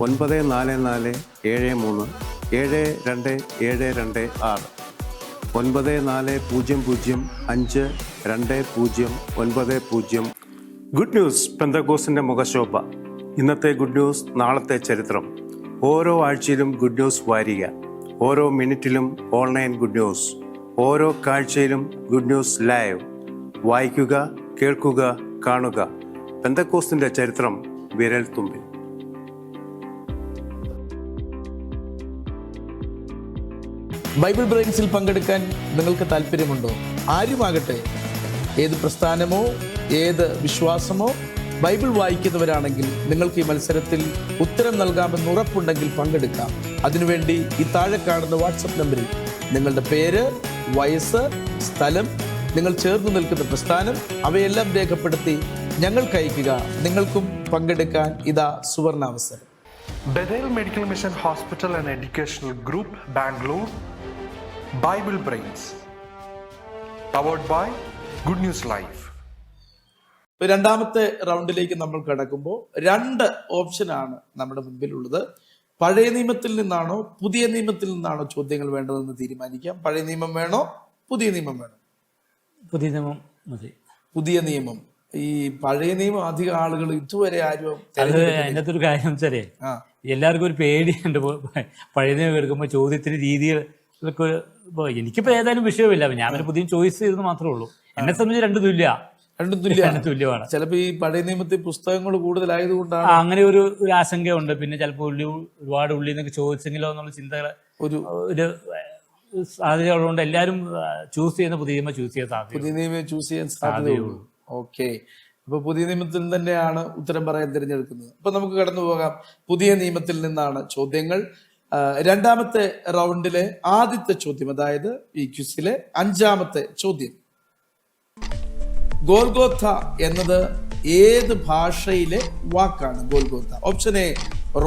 9473737226 9400520990. ഗുഡ് ന്യൂസ് പെന്തക്കോസ്തിന്റെ മുഖശോഭ. ഇന്നത്തെ ഗുഡ് ന്യൂസ്, നാളത്തെ ചരിത്രം. ഓരോ ആഴ്ചയിലും ഗുഡ് ന്യൂസ് വാരിക, ഓരോ മിനിറ്റിലും ഓൺലൈൻ ഗുഡ് ന്യൂസ്, ഓരോ കാഴ്ചയിലും ഗുഡ് ന്യൂസ് ലൈവ്. വായിക്കുക, കേൾക്കുക, കാണുക. പെന്തക്കോസ്തിന്റെ ചരിത്രം വിരൽ തുമ്പിൽ. ബൈബിൾ ബ്രെയിൻസിൽ പങ്കെടുക്കാൻ നിങ്ങൾക്ക് താല്പര്യമുണ്ടോ? ആരുമാകട്ടെ, ഏത് പ്രസ്ഥാനമോ ഏത് വിശ്വാസമോ ബൈബിൾ വായിക്കുന്നവരാണെങ്കിൽ നിങ്ങൾക്ക് ഈ മത്സരത്തിൽ ഉത്തരം നൽകാമെന്ന് ഉറപ്പുണ്ടെങ്കിൽ പങ്കെടുക്കാം. അതിനുവേണ്ടി ഈ താഴെ കാണുന്ന വാട്സപ്പ് നമ്പറിൽ നിങ്ങളുടെ പേര്, വയസ്സ്, സ്ഥലം, നിങ്ങൾ ചേർന്ന് നിൽക്കുന്ന പ്രസ്ഥാനം അവയെല്ലാം രേഖപ്പെടുത്തി ഞങ്ങൾക്ക് അയക്കുക. നിങ്ങൾക്കും പങ്കെടുക്കാൻ ഇതാ സുവർണാവസരം. Bethel Medical Mission Hospital and Educational Group, Bangalore. Bible Brains. Powered by Good News Live. രണ്ടാമത്തെ റൗണ്ടിലേക്ക് നമ്മൾ കടക്കുമ്പോൾ 2 ഓപ്ഷനാണ് നമ്മുടെ മുൻപിലുള്ളത്. പഴയ നിയമത്തിൽ നിന്നാണോ പുതിയ നിയമത്തിൽ നിന്നാണോ ചോദ്യങ്ങൾ വേണ്ടതെന്ന് തീരുമാനിക്കാം. പഴയ നിയമം വേണോ പുതിയ നിയമം വേണോ? പുതിയ നിയമം മതി. പുതിയ നിയമം. ഈ പഴയ നിയമം അധികം ആളുകൾ ഇതുവരെ ആരും അത് അതിനകത്ത് ഒരു കാര്യം വെച്ചാലേ, എല്ലാവർക്കും ഒരു പേടിയുണ്ട് പഴയ നിയമം എടുക്കുമ്പോൾ ചോദ്യത്തിന് രീതികളൊക്കെ. ഇപ്പോൾ എനിക്കിപ്പോൾ ഏതായാലും വിഷയമില്ല, ഞാൻ ഒരു പുതിയ ചോയ്സ് ചെയ്തെന്ന് മാത്രമേ ഉള്ളൂ. എന്നെ സംബന്ധിച്ച് രണ്ടും തുല്യമാണ്. ചിലപ്പോ ഈ പഴയ നിയമത്തിൽ പുസ്തകങ്ങൾ കൂടുതലായതുകൊണ്ടാണ് അങ്ങനെ ഒരു ആശങ്കയുണ്ട്. പിന്നെ ചിലപ്പോൾ ഒരുപാട് ഉള്ളി എന്നൊക്കെ ചോദിച്ചെങ്കിലോ എന്നുള്ള ചിന്തകൾ ഒരു സാധ്യത ഉള്ളതുകൊണ്ട് എല്ലാവരും ചൂസ് ചെയ്യുന്ന പുതിയ നിയമം ചൂസ് ചെയ്യാൻ സാധ്യതയുള്ളൂ. ഓക്കെ, അപ്പൊ പുതിയ നിയമത്തിൽ തന്നെയാണ് ഉത്തരം പറയാൻ തിരഞ്ഞെടുക്കുന്നത്. അപ്പൊ നമുക്ക് കടന്നു പോകാം. പുതിയ നിയമത്തിൽ നിന്നാണ് ചോദ്യങ്ങൾ. രണ്ടാമത്തെ റൗണ്ടിലെ ആദ്യത്തെ ചോദ്യം, അതായത് ഈ ക്വിസിലെ 5ാമത്തെ ചോദ്യം. ഗോൽഗോഥ എന്നത് ഏത് ഭാഷയിലെ വാക്കാണ്? ഗോൽഗോഥ. ഓപ്ഷൻ എ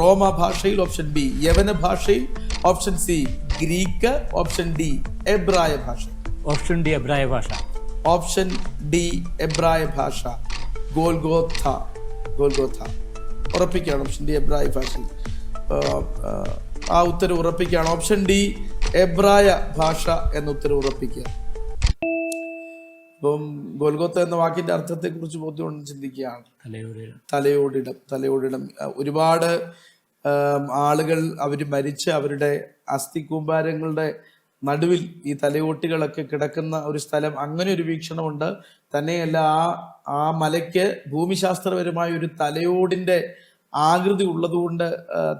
റോമ ഭാഷയിൽ, ഓപ്ഷൻ ബി യവന ഭാഷയിൽ, option C Greek, option D എബ്രായ ഭാഷ. ഓപ്ഷൻ ഡി എബ്രായ ഭാഷ. ഓപ്ഷൻ ഡി എബ്രായ ഭാഷ. ഗോൽഗോഥ. ഉറപ്പിക്കുകയാണ് ഓപ്ഷൻ ഡി എബ്രായ ഭാഷയിൽ. ആ ഉത്തരവ് ഉറപ്പിക്കുകയാണ്. ഓപ്ഷൻ ഡി എബ്രായ ഭാഷ എന്ന ഉത്തരവ് ഉറപ്പിക്കുക. ഇപ്പം ഗോൽഗോത്ത എന്ന വാക്കിന്റെ അർത്ഥത്തെ കുറിച്ച് ബോധ്യം ചിന്തിക്കുകയാണ്. തലയോടിടം. ഒരുപാട് ആളുകൾ അവര് മരിച്ച് അവരുടെ അസ്ഥികൂമ്പാരങ്ങളുടെ നടുവിൽ ഈ തലയോട്ടികളൊക്കെ കിടക്കുന്ന ഒരു സ്ഥലം, അങ്ങനെ ഒരു വീക്ഷണമുണ്ട്. തന്നെയല്ല, ആ മലയ്ക്ക് ഭൂമിശാസ്ത്രപരമായ ഒരു തലയോടിന്റെ ആകൃതി ഉള്ളതുകൊണ്ട്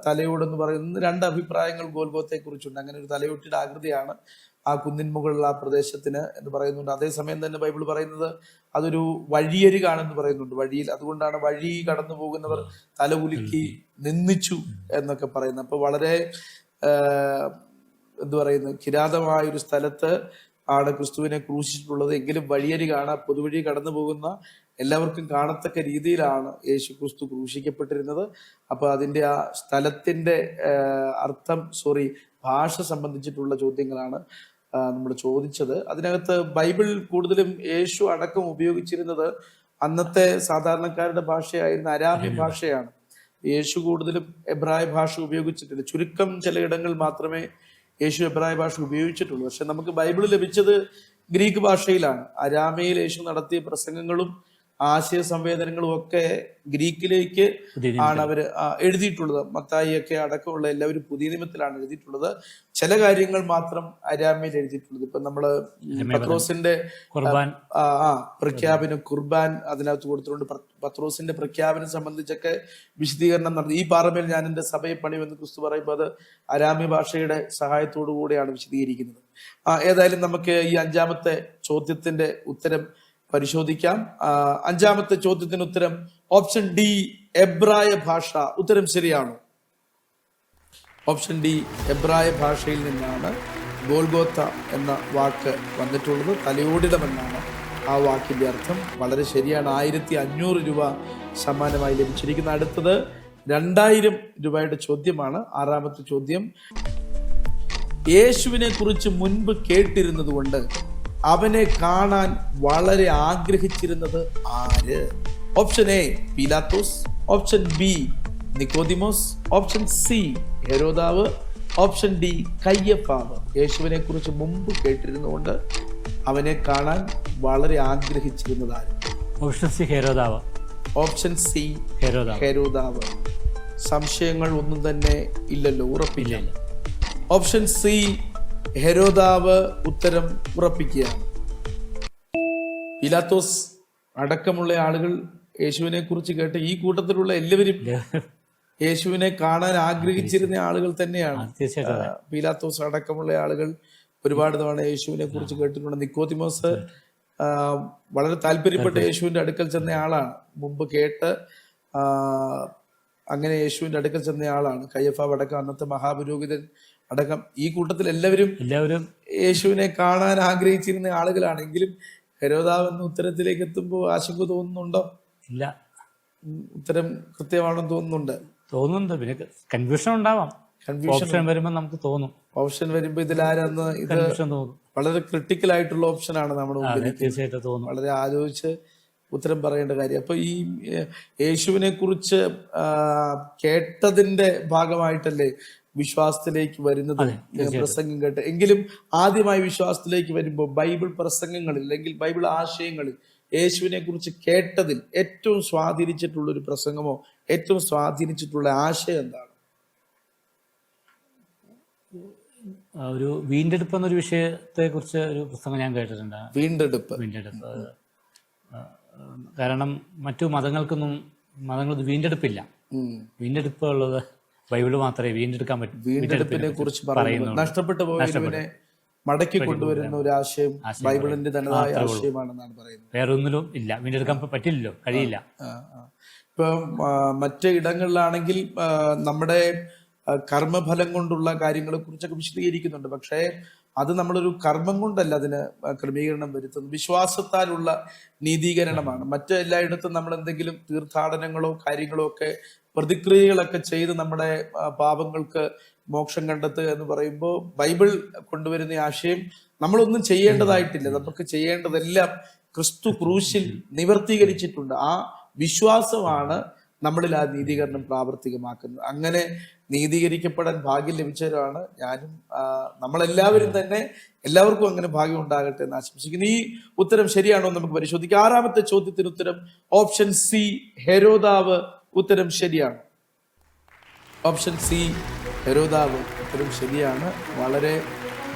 തലയോടെന്ന് പറയുന്നത് 2 അഭിപ്രായങ്ങൾ ഗോൽഗോത്തയെ കുറിച്ചുണ്ട്. അങ്ങനെ ഒരു തലയോട്ടിയുടെ ആകൃതിയാണ് ആ കുന്നിൻ മുകളിൽ ആ പ്രദേശത്തിന് എന്ന് പറയുന്നുണ്ട്. അതേസമയം തന്നെ ബൈബിൾ പറയുന്നത് അതൊരു വഴിയരികാണെന്ന് പറയുന്നുണ്ട്. വഴിയിൽ, അതുകൊണ്ടാണ് വഴി കടന്നു പോകുന്നവർ തലകുലുക്കി നിന്ദിച്ചു എന്നൊക്കെ പറയുന്നത്. അപ്പൊ വളരെ കിരാതമായ ഒരു സ്ഥലത്ത് ആണ് ക്രിസ്തുവിനെ ക്രൂശിച്ചിട്ടുള്ളത്. എങ്കിലും വഴിയരികാണ്, പൊതുവഴി കടന്നു പോകുന്ന എല്ലാവർക്കും കാണത്തക്ക രീതിയിലാണ് യേശു ക്രിസ്തു ക്രൂശിക്കപ്പെട്ടിരുന്നത്. അപ്പൊ അതിന്റെ ആ സ്ഥലത്തിന്റെ ഭാഷ സംബന്ധിച്ചിട്ടുള്ള ചോദ്യങ്ങളാണ് നമ്മൾ ചോദിച്ചത്. അതിനകത്ത് ബൈബിൾ കൂടുതലും യേശു അടക്കം ഉപയോഗിച്ചിരുന്നത് അന്നത്തെ സാധാരണക്കാരുടെ ഭാഷയായിരുന്ന അരാമ്യ ഭാഷയാണ്. യേശു കൂടുതലും എബ്രായ ഭാഷ ഉപയോഗിച്ചിട്ടില്ല. ചുരുക്കം ചിലയിടങ്ങൾ മാത്രമേ യേശു എബ്രായ ഭാഷ ഉപയോഗിച്ചിട്ടുള്ളൂ. പക്ഷെ നമുക്ക് ബൈബിൾ ലഭിച്ചത് ഗ്രീക്ക് ഭാഷയിലാണ്. അരാമയിൽ യേശു നടത്തിയ പ്രസംഗങ്ങളും ആശയ സംവേദനങ്ങളും ഒക്കെ ഗ്രീക്കിലേക്ക് ആണ് അവർ എഴുതിയിട്ടുള്ളത്. മത്തായിയൊക്കെ അടക്കമുള്ള എല്ലാവരും പുതിയ നിയമത്തിലാണ് എഴുതിയിട്ടുള്ളത്. ചില കാര്യങ്ങൾ മാത്രം അരാമയിൽ എഴുതിയിട്ടുള്ളത്. ഇപ്പൊ നമ്മള് പത്രോസിന്റെ പ്രഖ്യാപനം, കുർബാൻ അതിനകത്ത് കൊടുത്തിട്ടുണ്ട്. പത്രോസിന്റെ പ്രഖ്യാപനം സംബന്ധിച്ചൊക്കെ വിശദീകരണം നടത്തി. ഈ പാറമേൽ ഞാൻ എന്റെ സഭയെ പണിയുമെന്ന് ക്രിസ്തു പറയുമ്പോൾ അത് അരാമ്യ ഭാഷയുടെ സഹായത്തോടു കൂടെയാണ് വിശദീകരിക്കുന്നത്. ഏതായാലും നമുക്ക് ഈ 5ാമത്തെ ചോദ്യത്തിന്റെ ഉത്തരം പരിശോധിക്കാം. 5ാമത്തെ ചോദ്യത്തിന് ഉത്തരം ഓപ്ഷൻ ഡി, എബ്രായ ഭാഷ. ഉത്തരം ശരിയാണോ? ഓപ്ഷൻ ഡി, എബ്രായ ഭാഷയിൽ നിന്നാണ് ഗോൽഗോത്ത എന്ന വാക്ക് വന്നിട്ടുള്ളത്. തലയോടിടമെന്നാണ് ആ വാക്കിന്റെ അർത്ഥം. വളരെ ശരിയാണ്. 1500 രൂപ സമ്മാനമായി ലഭിച്ചിരിക്കുന്ന. അടുത്തത് 2000 രൂപയുടെ ചോദ്യമാണ്. 6ാമത്തെ ചോദ്യം, യേശുവിനെ കുറിച്ച് മുൻപ് കേട്ടിരുന്നത് കൊണ്ട് അവനെ കാണാൻ വളരെ ആഗ്രഹിച്ചിരുന്നത് ആര്? ഓപ്ഷൻ എ പീലാത്തോസ്, ഓപ്ഷൻ ബി നിക്കോദിമോസ്, ഓപ്ഷൻ സി ഹെരോദാവ്, ഓപ്ഷൻ ഡി കയ്യഫാവ്. യേശുവിനെ കുറിച്ച് മുമ്പ് കേട്ടിരുന്നുകൊണ്ട് അവനെ കാണാൻ വളരെ ആഗ്രഹിച്ചിരുന്നത് ആര്? ഓപ്ഷൻ സി ഹെരോദാവ്. ഓപ്ഷൻ സി ഹെരോദാവ്. സംശയങ്ങൾ ഒന്നും തന്നെ ഇല്ലല്ലോ, ഉറപ്പില്ല. ഓപ്ഷൻ സി ഹെരോദാവ് ഉത്തരം ഉറപ്പിക്കുകയാണ്. പീലാത്തോസ് അടക്കമുള്ള ആളുകൾ യേശുവിനെ കുറിച്ച് കേട്ട് ഈ കൂട്ടത്തിലുള്ള എല്ലാവരും യേശുവിനെ കാണാൻ ആഗ്രഹിച്ചിരുന്ന ആളുകൾ തന്നെയാണ്. പീലാത്തോസ് അടക്കമുള്ള ആളുകൾ ഒരുപാട് തവണ യേശുവിനെ കുറിച്ച് കേട്ടിട്ടുണ്ട്. നിക്കോദിമോസ് വളരെ താല്പര്യപ്പെട്ട് യേശുവിന്റെ അടുക്കൽ ചെന്ന ആളാണ്. മുമ്പ് കേട്ട് അങ്ങനെ യേശുവിന്റെ അടുക്കൽ ചെന്ന ആളാണ്. കയ്യഫാവ് അടക്കം, അന്നത്തെ മഹാപുരോഹിതൻ അടക്കം, ഈ കൂട്ടത്തിൽ എല്ലാവരും യേശുവിനെ കാണാൻ ആഗ്രഹിച്ചിരുന്ന ആളുകളാണെങ്കിലും ഹെരോദാവ് എന്ന ഉത്തരത്തിലേക്ക് എത്തുമ്പോൾ ആശങ്ക തോന്നുന്നുണ്ടോ? ഇല്ല. ഉത്തരം കൃത്യമാണെന്ന് തോന്നുന്നുണ്ട്. പിന്നെ കൺഫ്യൂഷൻ ഉണ്ടാവാം. കൺഫ്യൂഷൻ വരുമ്പോൾ നമുക്ക് തോന്നും. ഓപ്ഷൻ വരുമ്പോ ഇതിലാരെന്ന് ഇത് വളരെ ക്രിട്ടിക്കൽ ആയിട്ടുള്ള ഓപ്ഷനാണ് നമ്മുടെ മുമ്പിൽ. തീർച്ചയായിട്ടും തോന്നും. വളരെ ആലോചിച്ച് ഉത്തരം പറയേണ്ട കാര്യം. അപ്പൊ ഈ യേശുവിനെ കുറിച്ച് കേട്ടതിന്റെ ഭാഗമായിട്ടല്ലേ വിശ്വാസത്തിലേക്ക് വരുന്നത്, പ്രസംഗം കേട്ട്. എങ്കിലും ആദ്യമായി വിശ്വാസത്തിലേക്ക് വരുമ്പോൾ ബൈബിൾ പ്രസംഗങ്ങളിൽ അല്ലെങ്കിൽ ബൈബിൾ ആശയങ്ങളിൽ യേശുവിനെ കുറിച്ച് കേട്ടതിൽ ഏറ്റവും സ്വാധീനിച്ചിട്ടുള്ള ഒരു പ്രസംഗമോ ഏറ്റവും സ്വാധീനിച്ചിട്ടുള്ള ആശയം എന്താണ്? ഒരു വീണ്ടെടുപ്പ് എന്നൊരു വിഷയത്തെ കുറിച്ച് ഒരു പുസ്തകം ഞാൻ കേട്ടിട്ടുണ്ട്. വീണ്ടെടുപ്പ്. കാരണം മറ്റു മതങ്ങൾ വീണ്ടെടുപ്പില്ല. വീണ്ടെടുപ്പ് ഉള്ളത് ബൈബിള് മാത്രമേ വീണ്ടെടുക്കാൻ പറ്റൂ. വീണ്ടെടുപ്പിനെ കുറിച്ച് പറയുന്നു. നഷ്ടപ്പെട്ടു പോയതിനെ മടക്കി കൊണ്ടുവരുന്ന ഒരു ആശയം ബൈബിളിന്റെ തനതായ ആശയമാണെന്നാണ് പറയുന്നത്. വേറെ ഒന്നിലും ഇല്ല, വീണ്ടെടുക്കാൻ പറ്റില്ലല്ലോ, കഴിയില്ല. ഇപ്പൊ മറ്റ് ഇടങ്ങളിലാണെങ്കിൽ നമ്മുടെ കർമ്മഫലം കൊണ്ടുള്ള കാര്യങ്ങളെ കുറിച്ചൊക്കെ വിശദീകരിക്കുന്നുണ്ട്. പക്ഷേ അത് നമ്മളൊരു കർമ്മം കൊണ്ടല്ല അതിന് ക്രമീകരണം വരുത്തുന്നത്, വിശ്വാസത്താലുള്ള നീതീകരണമാണ്. മറ്റെല്ലായിടത്തും നമ്മൾ എന്തെങ്കിലും തീർത്ഥാടനങ്ങളോ കാര്യങ്ങളോ ഒക്കെ പ്രതിക്രിയകളൊക്കെ ചെയ്ത് നമ്മുടെ പാപങ്ങൾക്ക് മോക്ഷം കണ്ടെത്തുക എന്ന് പറയുമ്പോൾ ബൈബിൾ കൊണ്ടുവരുന്ന ആശയം നമ്മളൊന്നും ചെയ്യേണ്ടതായിട്ടില്ല. നമുക്ക് ചെയ്യേണ്ടതെല്ലാം ക്രിസ്തു ക്രൂശിൽ നിവർത്തീകരിച്ചിട്ടുണ്ട്. ആ വിശ്വാസമാണ് നമ്മളിൽ ആ നീതീകരണം പ്രാവർത്തികമാക്കുന്നത്. അങ്ങനെ നീതീകരിക്കപ്പെടാൻ ഭാഗ്യം ലഭിച്ചവരാണ് ഞാനും നമ്മളെല്ലാവരും തന്നെ. എല്ലാവർക്കും അങ്ങനെ ഭാഗ്യം ഉണ്ടാകട്ടെ എന്ന് ആശംസിക്കുന്നു. ഈ ഉത്തരം ശരിയാണോ നമുക്ക് പരിശോധിക്കാം. 6ാമത്തെ ചോദ്യത്തിന് ഉത്തരം ഓപ്ഷൻ സി ഹെരോദാവ്. ഉത്തരം ശരിയാണ്. ഓപ്ഷൻ സി ഹെരോദാവ് ഉത്തരം ശരിയാണ്. വളരെ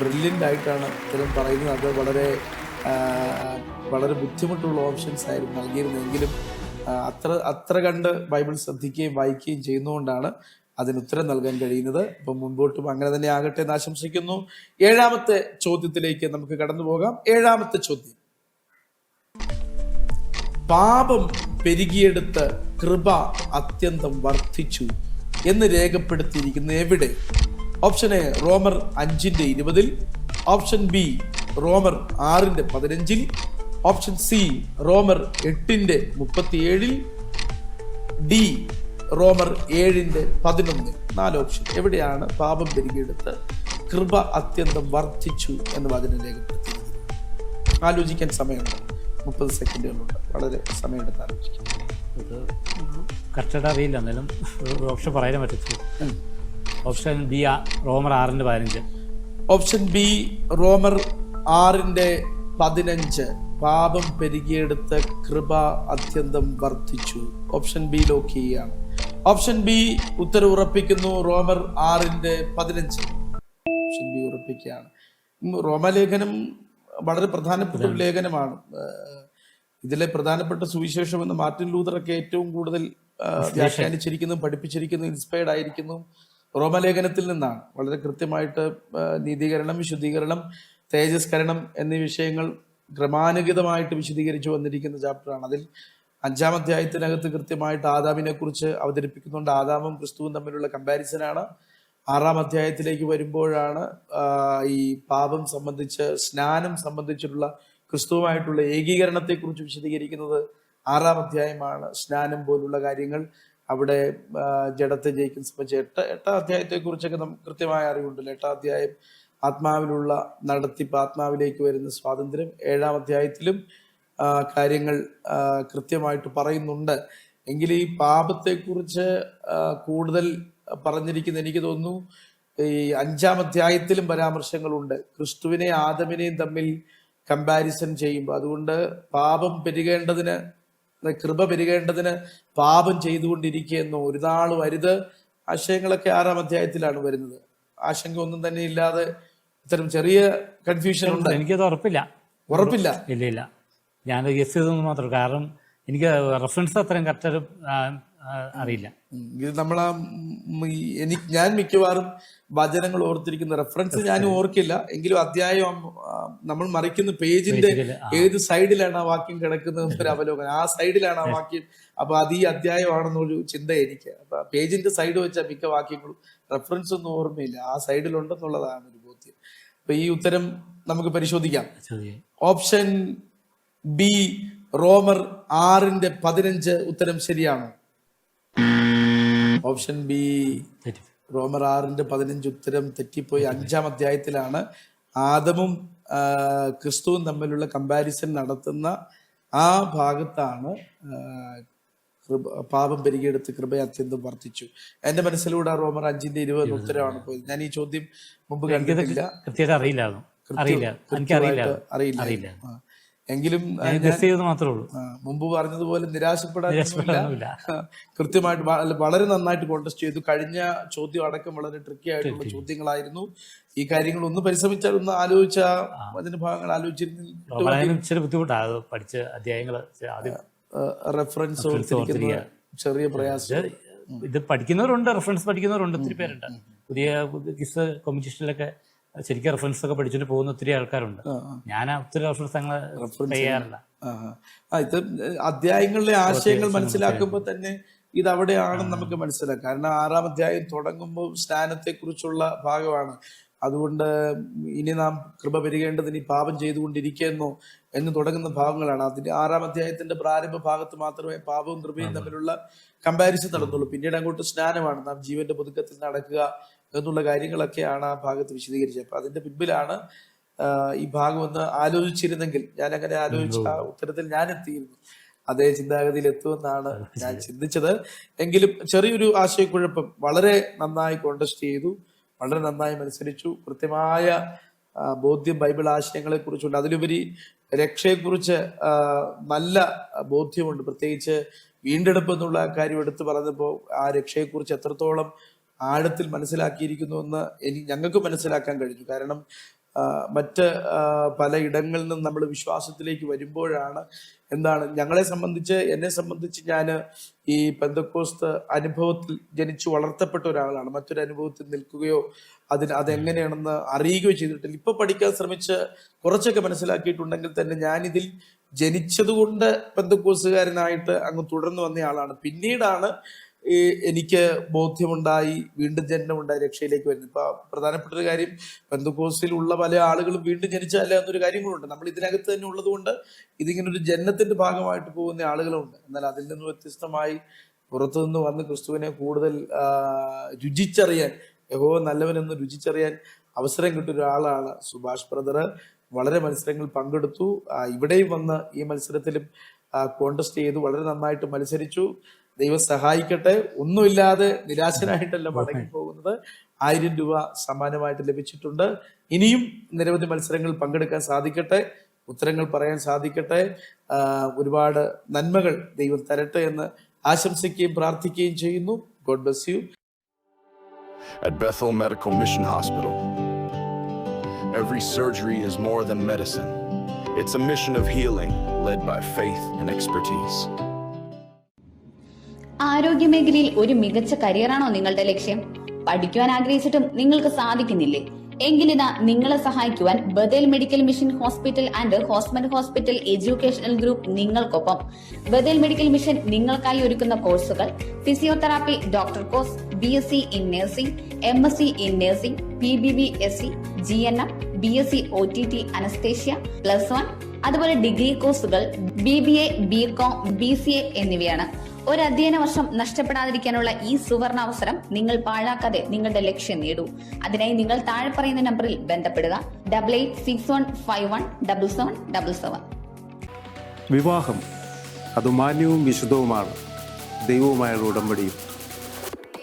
ബ്രില്യൻ്റ് ആയിട്ടാണ് ഉത്തരം പറയുന്നത്. അത് വളരെ ബുദ്ധിമുട്ടുള്ള ഓപ്ഷൻസ് ആയിരുന്നു നൽകിയിരുന്നെങ്കിലും അത്ര കണ്ട് ബൈബിൾ ശ്രദ്ധിക്കുകയും വായിക്കുകയും ചെയ്യുന്നതുകൊണ്ടാണ് അതിന് ഉത്തരം നൽകാൻ കഴിയുന്നത്. അപ്പം മുൻപോട്ടും അങ്ങനെ തന്നെ ആകട്ടെ എന്ന് ആശംസിക്കുന്നു. 7ാമത്തെ ചോദ്യത്തിലേക്ക് നമുക്ക് കടന്നു പോകാം. 7ാമത്തെ ചോദ്യം, പാപം പെരുകിയെടുത്ത് കൃപ അത്യന്തം വർദ്ധിച്ചു എന്ന് രേഖപ്പെടുത്തിയിരിക്കുന്നത് എവിടെ? ഓപ്ഷൻ എ റോമർ 5:20, ഓപ്ഷൻ ബി റോമർ 6:15, ഓപ്ഷൻ സി റോമർ 8:37, ഡി റോമർ 7:11. 4 ഓപ്ഷൻ. എവിടെയാണ് പാപം പെരുകിയെടുത്ത് കൃപ അത്യന്തം വർദ്ധിച്ചു എന്ന് വചനം രേഖപ്പെടുത്തിയിരിക്കുന്നത്? ആലോചിക്കാൻ സമയമുണ്ട്, 30 സെക്കൻഡുകളുണ്ട്. വളരെ സമയമെടുത്ത് ആലോചിക്കാം. കറക്റ്റായിട്ട് അറിയില്ല, എന്നാലും ഓപ്ഷൻ പറയാൻ പറ്റത്തില്ല. ഓപ്ഷൻ ബി റോമർ 6:15. ഓപ്ഷൻ ബി റോമർ 6:15. പാപം പെരുകിയെടുത്ത കൃപ അത്യന്തം വർദ്ധിച്ചു. ഓപ്ഷൻ ബി ലോക്ക് ചെയ്യുകയാണ്. ഓപ്ഷൻ ബി ഉത്തരം ഉറപ്പിക്കുന്നു. റോമർ 6:15. ഓപ്ഷൻ ബി ഉറപ്പിക്കുകയാണ്. റോമാലേഖനം വളരെ പ്രധാനപ്പെട്ട ഒരു ലേഖനമാണ്. ഇതിലെ പ്രധാനപ്പെട്ട സുവിശേഷം എന്ന് മാർട്ടിൻ ലൂതറൊക്കെ ഏറ്റവും കൂടുതൽ വ്യാഖ്യാനിച്ചിരിക്കുന്നു, പഠിപ്പിച്ചിരിക്കുന്നു, ഇൻസ്പയർഡ് ആയിരിക്കുന്നു റോമലേഖനത്തിൽ നിന്നാണ്. വളരെ കൃത്യമായിട്ട് നീതീകരണം, വിശുദ്ധീകരണം, തേജസ്കരണം എന്നീ വിഷയങ്ങൾ ക്രമാനുഗതമായിട്ട് വിശദീകരിച്ചു വന്നിരിക്കുന്ന ചാപ്റ്ററാണ്. അതിൽ 5-ാം അധ്യായത്തിനകത്ത് കൃത്യമായിട്ട് ആദാമിനെ കുറിച്ച് അവതരിപ്പിക്കുന്നുണ്ട്. ആദാമും ക്രിസ്തുവും തമ്മിലുള്ള കമ്പാരിസനാണ്. 6-ാം അധ്യായത്തിലേക്ക് വരുമ്പോഴാണ് ഈ പാപം സംബന്ധിച്ച്, സ്നാനം സംബന്ധിച്ചിട്ടുള്ള ക്രിസ്തുവുമായിട്ടുള്ള ഏകീകരണത്തെക്കുറിച്ച് വിശദീകരിക്കുന്നത് 6-ാം അധ്യായമാണ്. സ്നാനം പോലുള്ള കാര്യങ്ങൾ അവിടെ ജഡത്തെ ജയിക്കുന്ന സംബന്ധിച്ച് 8-ാം അധ്യായത്തെക്കുറിച്ചൊക്കെ നമുക്ക് കൃത്യമായ അറിവുണ്ടല്ലോ. 8-ാം അധ്യായം ആത്മാവിലുള്ള നടത്തിപ്പ്, ആത്മാവിലേക്ക് വരുന്ന സ്വാതന്ത്ര്യം. 7-ാം അധ്യായത്തിലും കാര്യങ്ങൾ കൃത്യമായിട്ട് പറയുന്നുണ്ട്. എങ്കിൽ ഈ പാപത്തെക്കുറിച്ച് കൂടുതൽ പറഞ്ഞിരിക്കുന്ന എനിക്ക് തോന്നുന്നു ഈ 5-ാം അധ്യായത്തിലും പരാമർശങ്ങളുണ്ട്. ക്രിസ്തുവിനെ ആദമിനെയും തമ്മിൽ കമ്പാരിസൺ ചെയ്യുമ്പോൾ, അതുകൊണ്ട് പാപം പെരുകേണ്ടതിന്, കൃപ പെരുകേണ്ടതിന് പാപം ചെയ്തുകൊണ്ടിരിക്കുകയെന്നോ ഒരു നാൾ വരുത് ആശയങ്ങളൊക്കെ 6-ാം അധ്യായത്തിലാണ് വരുന്നത്. ആശങ്ക ഒന്നും തന്നെ ഇല്ലാതെ ഇത്തരം ചെറിയ കൺഫ്യൂഷൻ ഉണ്ട്. എനിക്കത് ഉറപ്പില്ല. ഇല്ല, ഞാൻ ഗസ് ചെയ്തെന്ന് മാത്രം. കാരണം എനിക്ക് റെഫറൻസ് അത്രയും കറക്റ്റ് അറിയില്ല. ഇത് ഞാൻ മിക്കവാറും വചനങ്ങൾ ഓർത്തിരിക്കുന്ന റെഫറൻസ് ഞാൻ ഓർക്കില്ല. എങ്കിലും അധ്യായം നമ്മൾ മറിക്കുന്ന പേജിന്റെ ഏത് സൈഡിലാണ് ആ വാക്യം കിടക്കുന്നത് ഒരു അവലോകനം. ആ സൈഡിലാണ് ആ വാക്യം. അപ്പൊ അത് ഈ അധ്യായമാണെന്നൊരു ചിന്ത എനിക്ക്. അപ്പൊ പേജിന്റെ സൈഡ് വെച്ചാൽ മിക്ക വാക്യങ്ങളും റെഫറൻസ് ഒന്നും ഓർമ്മയില്ല. ആ സൈഡിലുണ്ടെന്നുള്ളതാണ് ഒരു ബോധ്യം. അപ്പൊ ഈ ഉത്തരം നമുക്ക് പരിശോധിക്കാം. ഓപ്ഷൻ ബി റോമർ 6:15 ഉത്തരം ശരിയാണോ? ഓപ്ഷൻ ബി റോമർ 6:15 ഉത്തരം തെറ്റിപ്പോയി. 5-ാം അധ്യായത്തിലാണ് ആദമും ക്രിസ്തുവും തമ്മിലുള്ള കമ്പാരിസൺ നടത്തുന്ന ആ ഭാഗത്താണ് പാപം പെരുകിയെടുത്ത് കൃപ അത്യന്തം വർദ്ധിച്ചു. എന്റെ മനസ്സിലൂടെ റോമർ 5:20 ഉത്തരമാണ് പോയത്. ഞാൻ ഈ ചോദ്യം മുമ്പ് കണ്ടിട്ടില്ല, അറിയില്ല. എങ്കിലും മുമ്പ് പറഞ്ഞതുപോലെ നിരാശപ്പെടാനില്ല. കൃത്യമായിട്ട് വളരെ നന്നായിട്ട് കോൺടെസ്റ്റ് ചെയ്തു. കഴിഞ്ഞ ചോദ്യം അടക്കം വളരെ ട്രിക്കി ആയിട്ടുള്ള ചോദ്യങ്ങളായിരുന്നു. ഈ കാര്യങ്ങൾ ഒന്ന് പരിശ്രമിച്ചാൽ, ഒന്ന് ആലോചിച്ച അതിന്റെ ഭാഗങ്ങൾ ആലോചിച്ചിരുന്ന ബുദ്ധിമുട്ടാണ്. പഠിച്ച അധ്യായങ്ങൾ റെഫറൻസ് ഓർത്തിരിക്കുന്ന ചെറിയ പ്രയാസം. ഇത് പഠിക്കുന്നവരുണ്ട്, റെഫറൻസ് പഠിക്കുന്നവരുണ്ട്, ഒത്തിരി പേരുണ്ട്. പുതിയ ക്വിസ് കോമ്പറ്റീഷനിലൊക്കെ ശരിക്കും റെഫറൻസ് ഒക്കെ പഠിച്ചിട്ട് പോകുന്ന ഒത്തിരി ആൾക്കാരുണ്ട്. ഞാൻ ഒത്തിരി റെഫറൻസ് ചെയ്യാറില്ല. ഇത് അധ്യായങ്ങളിലെ ആശയങ്ങൾ മനസ്സിലാക്കുമ്പോൾ തന്നെ ഇത് അവിടെയാണെന്ന് നമുക്ക് മനസ്സിലാക്കാം. കാരണം 6-ാം അധ്യായം തുടങ്ങുമ്പോൾ സ്നാനത്തെ കുറിച്ചുള്ള ഭാഗമാണ്. അതുകൊണ്ട് ഇനി നാം കൃപ പെരുകേണ്ടതിന് പാപം ചെയ്തുകൊണ്ടിരിക്കുന്നു എന്ന് തുടങ്ങുന്ന ഭാഗങ്ങളാണ്. അതിന്റെ 6-ാം അധ്യായത്തിന്റെ പ്രാരംഭ ഭാഗത്ത് മാത്രമേ പാപവും കൃപയും തമ്മിലുള്ള കമ്പാരിസൺ നടന്നുള്ളൂ. പിന്നീട് അങ്ങോട്ട് സ്നാനമാണ്, നാം ജീവന്റെ പുതുക്കത്തിൽ നടക്കുക എന്നുള്ള കാര്യങ്ങളൊക്കെയാണ് ആ ഭാഗത്ത് വിശദീകരിച്ചത്. അപ്പൊ അതിന്റെ പിൻപിലാണ് ഈ ഭാഗം ഒന്ന് ആലോചിച്ചിരുന്നെങ്കിൽ, ഞാൻ അങ്ങനെ ആലോചിച്ച ആ ഉത്തരത്തിൽ ഞാൻ എത്തിയിരുന്നു. അതേ ചിന്താഗതിയിൽ എത്തുമെന്നാണ് ഞാൻ ചിന്തിച്ചത്. എങ്കിലും ചെറിയൊരു ആശയക്കുഴപ്പം. വളരെ നന്നായി കോൺടെസ്റ്റ് ചെയ്തു, വളരെ നന്നായി മത്സരിച്ചു. കൃത്യമായ ബോധ്യം ബൈബിൾ ആശയങ്ങളെ കുറിച്ചുണ്ട്. അതിലുപരി രക്ഷയെക്കുറിച്ച് നല്ല ബോധ്യമുണ്ട്. പ്രത്യേകിച്ച് വീണ്ടെടുപ്പ് എന്നുള്ള കാര്യം എടുത്തു പറഞ്ഞപ്പോൾ ആ രക്ഷയെക്കുറിച്ച് എത്രത്തോളം ആഴത്തിൽ മനസ്സിലാക്കിയിരിക്കുന്നു എന്ന് ഞങ്ങൾക്ക് മനസ്സിലാക്കാൻ കഴിഞ്ഞു. കാരണം മറ്റ് പല ഇടങ്ങളിൽ നിന്നും നമ്മൾ വിശ്വാസത്തിലേക്ക് വരുമ്പോഴാണ് ഞങ്ങളെ സംബന്ധിച്ച്, എന്നെ സംബന്ധിച്ച്, ഞാൻ ഈ പെന്തക്കോസ്ത് അനുഭവത്തിൽ ജനിച്ചു വളർത്തപ്പെട്ട ഒരാളാണ്. മറ്റൊരു അനുഭവത്തിൽ നിൽക്കുകയോ അതെങ്ങനെയാണെന്ന് അറിയുകയോ ചെയ്തിട്ടില്ല. ഇപ്പൊ പഠിക്കാൻ ശ്രമിച്ച് കുറച്ചൊക്കെ മനസ്സിലാക്കിയിട്ടുണ്ടെങ്കിൽ തന്നെ ഞാനിതിൽ ജനിച്ചതുകൊണ്ട് പെന്തക്കോസ്തുകാരനായിട്ട് അങ്ങ് തുടർന്നു വന്നയാളാണ്. പിന്നീടാണ് എനിക്ക് ബോധ്യമുണ്ടായി, വീണ്ടും ജനനമുണ്ടായി, രക്ഷയിലേക്ക് വരുന്നത്. ഇപ്പൊ പ്രധാനപ്പെട്ട ഒരു കാര്യം, പെന്തക്കോസ്തിലുള്ള പല ആളുകളും വീണ്ടും ജനിച്ചല്ല എന്നൊരു കാര്യം കൂടെ. നമ്മൾ ഇതിനകത്ത് തന്നെ ഉള്ളത് കൊണ്ട് ഇതിങ്ങനെ ഒരു ജനനത്തിന്റെ ഭാഗമായിട്ട് പോകുന്ന ആളുകളുണ്ട്. എന്നാൽ അതിൽ നിന്ന് വ്യത്യസ്തമായി പുറത്തുനിന്ന് വന്ന് ക്രിസ്തുവിനെ കൂടുതൽ രുചിച്ചറിയാൻ, യഹോവ നല്ലവനെന്ന് രുചിച്ചറിയാൻ അവസരം കിട്ടിയ ഒരാളാണ് സുഭാഷ് ബ്രദർ. വളരെ മത്സരങ്ങൾ പങ്കെടുത്തു. ഇവിടെയും വന്ന് ഈ മത്സരത്തിലും കോൺടെസ്റ്റ് ചെയ്തു, വളരെ നന്നായിട്ട് മത്സരിച്ചു. ദൈവം സഹായിക്കട്ടെ. ഒന്നുമില്ലാതെ നിരാശനായിട്ടല്ല മടങ്ങി പോകുന്നത്. 1000 രൂപ സമ്മാനമായിട്ട് ലഭിച്ചിട്ടുണ്ട്. ഇനിയും നിരവധി മത്സരങ്ങൾ പങ്കെടുക്കാൻ സാധിക്കട്ടെ. ഉത്തരങ്ങൾ പറയാൻ സാധിക്കട്ടെ. ഒരുപാട് നന്മകൾ ദൈവം തരട്ടെ എന്ന് ആശംസിക്കുകയും പ്രാർത്ഥിക്കുകയും ചെയ്യുന്നു. God bless you. At Bethel Medical Mission Hospital, every surgery is more than medicine. It's a mission of healing led by faith and expertise. ആരോഗ്യമേഖലയിൽ ഒരു മികച്ച കരിയറാണോ നിങ്ങളുടെ ലക്ഷ്യം? പഠിക്കുവാൻ ആഗ്രഹിച്ചിട്ടും നിങ്ങൾക്ക് സാധിക്കുന്നില്ലേ? എങ്കിലിതാ നിങ്ങളെ സഹായിക്കുവാൻ Bethel medical mission hospital and ഹോസ്മൻ ഹോസ്പിറ്റൽ എഡ്യൂക്കേഷണൽ ഗ്രൂപ്പ് നിങ്ങൾക്കൊപ്പം. ബഥേൽ മെഡിക്കൽ മിഷൻ നിങ്ങൾക്കായി ഒരുക്കുന്ന കോഴ്സുകൾ: physiotherapy doctor course, BSc in nursing, MSc in nursing, PBBSc, GNM, BSc OTT anaesthesia +1, അതുപോലെ ഡിഗ്രി കോഴ്സുകൾ BBA, BCom, BCA എന്നിവയാണ്. ഒരു അധ്യയന വർഷം നഷ്ടപ്പെടാതിരിക്കാനുള്ള ഈ സുവർണ അവസരം നിങ്ങൾ പാഴാക്കാതെ നിങ്ങളുടെ ലക്ഷ്യം നേടൂ. അതിനായി നിങ്ങൾ താഴെ പറയുന്ന നമ്പറിൽ ബന്ധപ്പെടുക: 8861517777. വിവാഹം അത് മാന്യവും വിശുദ്ധവുമാണ്, ദൈവവുമായുള്ള ഉടമ്പടിയും.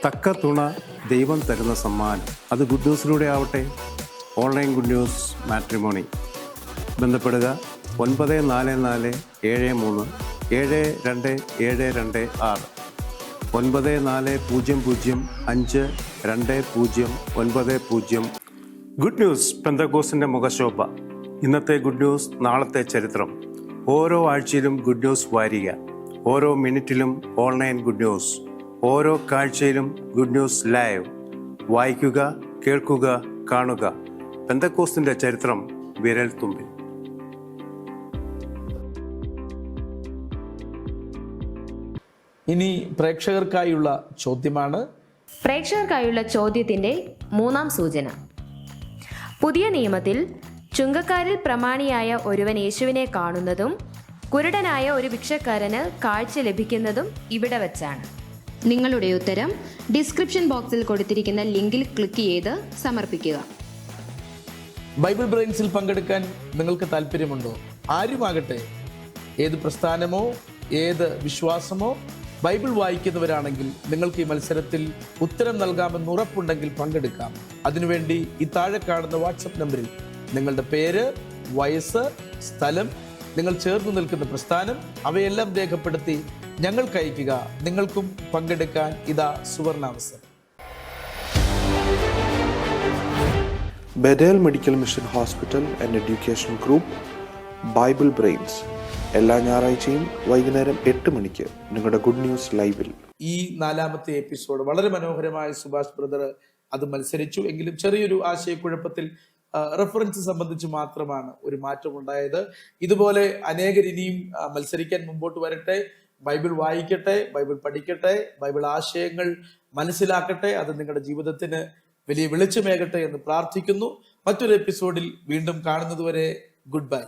തക്ക തുണ ദൈവം തരുന്ന സമ്മാനം. അത് ഗുഡ് ന്യൂസിലൂടെ ആവട്ടെ. Online good news matrimony. ബന്ധപ്പെടുക 9447372726 9400520990. ഗുഡ് ന്യൂസ് പെന്തക്കോസ്തിന്റെ മുഖശോഭ. ഇന്നത്തെ ഗുഡ് ന്യൂസ്, നാളത്തെ ചരിത്രം. ഓരോ ആഴ്ചയിലും ഗുഡ് ന്യൂസ് വാരിക, ഓരോ മിനിറ്റിലും ഓൺലൈൻ ഗുഡ് ന്യൂസ്, ഓരോ കാഴ്ചയിലും ഗുഡ് ന്യൂസ് ലൈവ്. വായിക്കുക, കേൾക്കുക, കാണുക. പെന്തക്കോസ്തിന്റെ ചരിത്രം വിരൽ തുമ്പിൽ. ഇനി പ്രേക്ഷകർക്കായുള്ള ചോദ്യമാണ്. പ്രേക്ഷകർക്കായുള്ള ചോദ്യത്തിന്റെ 3ാം സൂചന. പുതിയ നിയമത്തിൽ ചുങ്കക്കാരിൽ പ്രമാണിയായ ഒരുവൻ യേശുവിനെ കാണുന്നതും കുരുടനായ ഒരു ഭിക്ഷക്കാരന് കാഴ്ച ലഭിക്കുന്നതും ഇവിടെ വച്ചാണ്. നിങ്ങളുടെ ഉത്തരം ഡിസ്ക്രിപ്ഷൻ ബോക്സിൽ കൊടുത്തിരിക്കുന്ന ലിങ്കിൽ ക്ലിക്ക് ചെയ്ത് സമർപ്പിക്കുക. ബൈബിൾ ബ്രെയിൻസിൽ പങ്കെടുക്കാൻ നിങ്ങൾക്ക് താല്പര്യമുണ്ടോ? ആരുമാകട്ടെ, ഏത് പ്രസ്ഥാനമോ ഏത് വിശ്വാസമോ ബൈബിൾ വായിക്കുന്നവരാണെങ്കിൽ നിങ്ങൾക്ക് ഈ മത്സരത്തിൽ ഉത്തരം നൽകാമെന്ന് ഉറപ്പുണ്ടെങ്കിൽ പങ്കെടുക്കാം. അതിനുവേണ്ടി ഈ താഴെ കാണുന്ന വാട്സപ്പ് നമ്പറിൽ നിങ്ങളുടെ പേര്, വയസ്സ്, സ്ഥലം, നിങ്ങൾ ചേർന്ന് നിൽക്കുന്ന പ്രസ്ഥാനം അവയെല്ലാം രേഖപ്പെടുത്തി ഞങ്ങൾക്ക് അയക്കുക. നിങ്ങൾക്കും പങ്കെടുക്കാൻ ഇതാ സുവർണാവസരം. Bethel medical mission hospital and education group Bible brains എല്ലാ ഞായറാഴ്ചയും വൈകുന്നേരം 8 മണിക്ക് നിങ്ങളുടെ ഗുഡ് ന്യൂസ് ലൈവിൽ. ഈ 4ാമത്തെ എപ്പിസോഡ് വളരെ മനോഹരമായ സുഭാഷ് ബ്രദർ അത് മത്സരിച്ചു. എങ്കിലും ചെറിയൊരു ആശയക്കുഴപ്പത്തിൽ റെഫറൻസ് സംബന്ധിച്ച് മാത്രമാണ് ഒരു മാറ്റം ഉണ്ടായത്. ഇതുപോലെ അനേകർ ഇനിയും മത്സരിക്കാൻ മുമ്പോട്ട് വരട്ടെ. ബൈബിൾ വായിക്കട്ടെ, ബൈബിൾ പഠിക്കട്ടെ, ബൈബിൾ ആശയങ്ങൾ മനസ്സിലാക്കട്ടെ. അത് നിങ്ങളുടെ ജീവിതത്തിന് വലിയ വെളിച്ചമേകട്ടെ എന്ന് പ്രാർത്ഥിക്കുന്നു. മറ്റൊരു എപ്പിസോഡിൽ വീണ്ടും കാണുന്നതുവരെ ഗുഡ് ബൈ.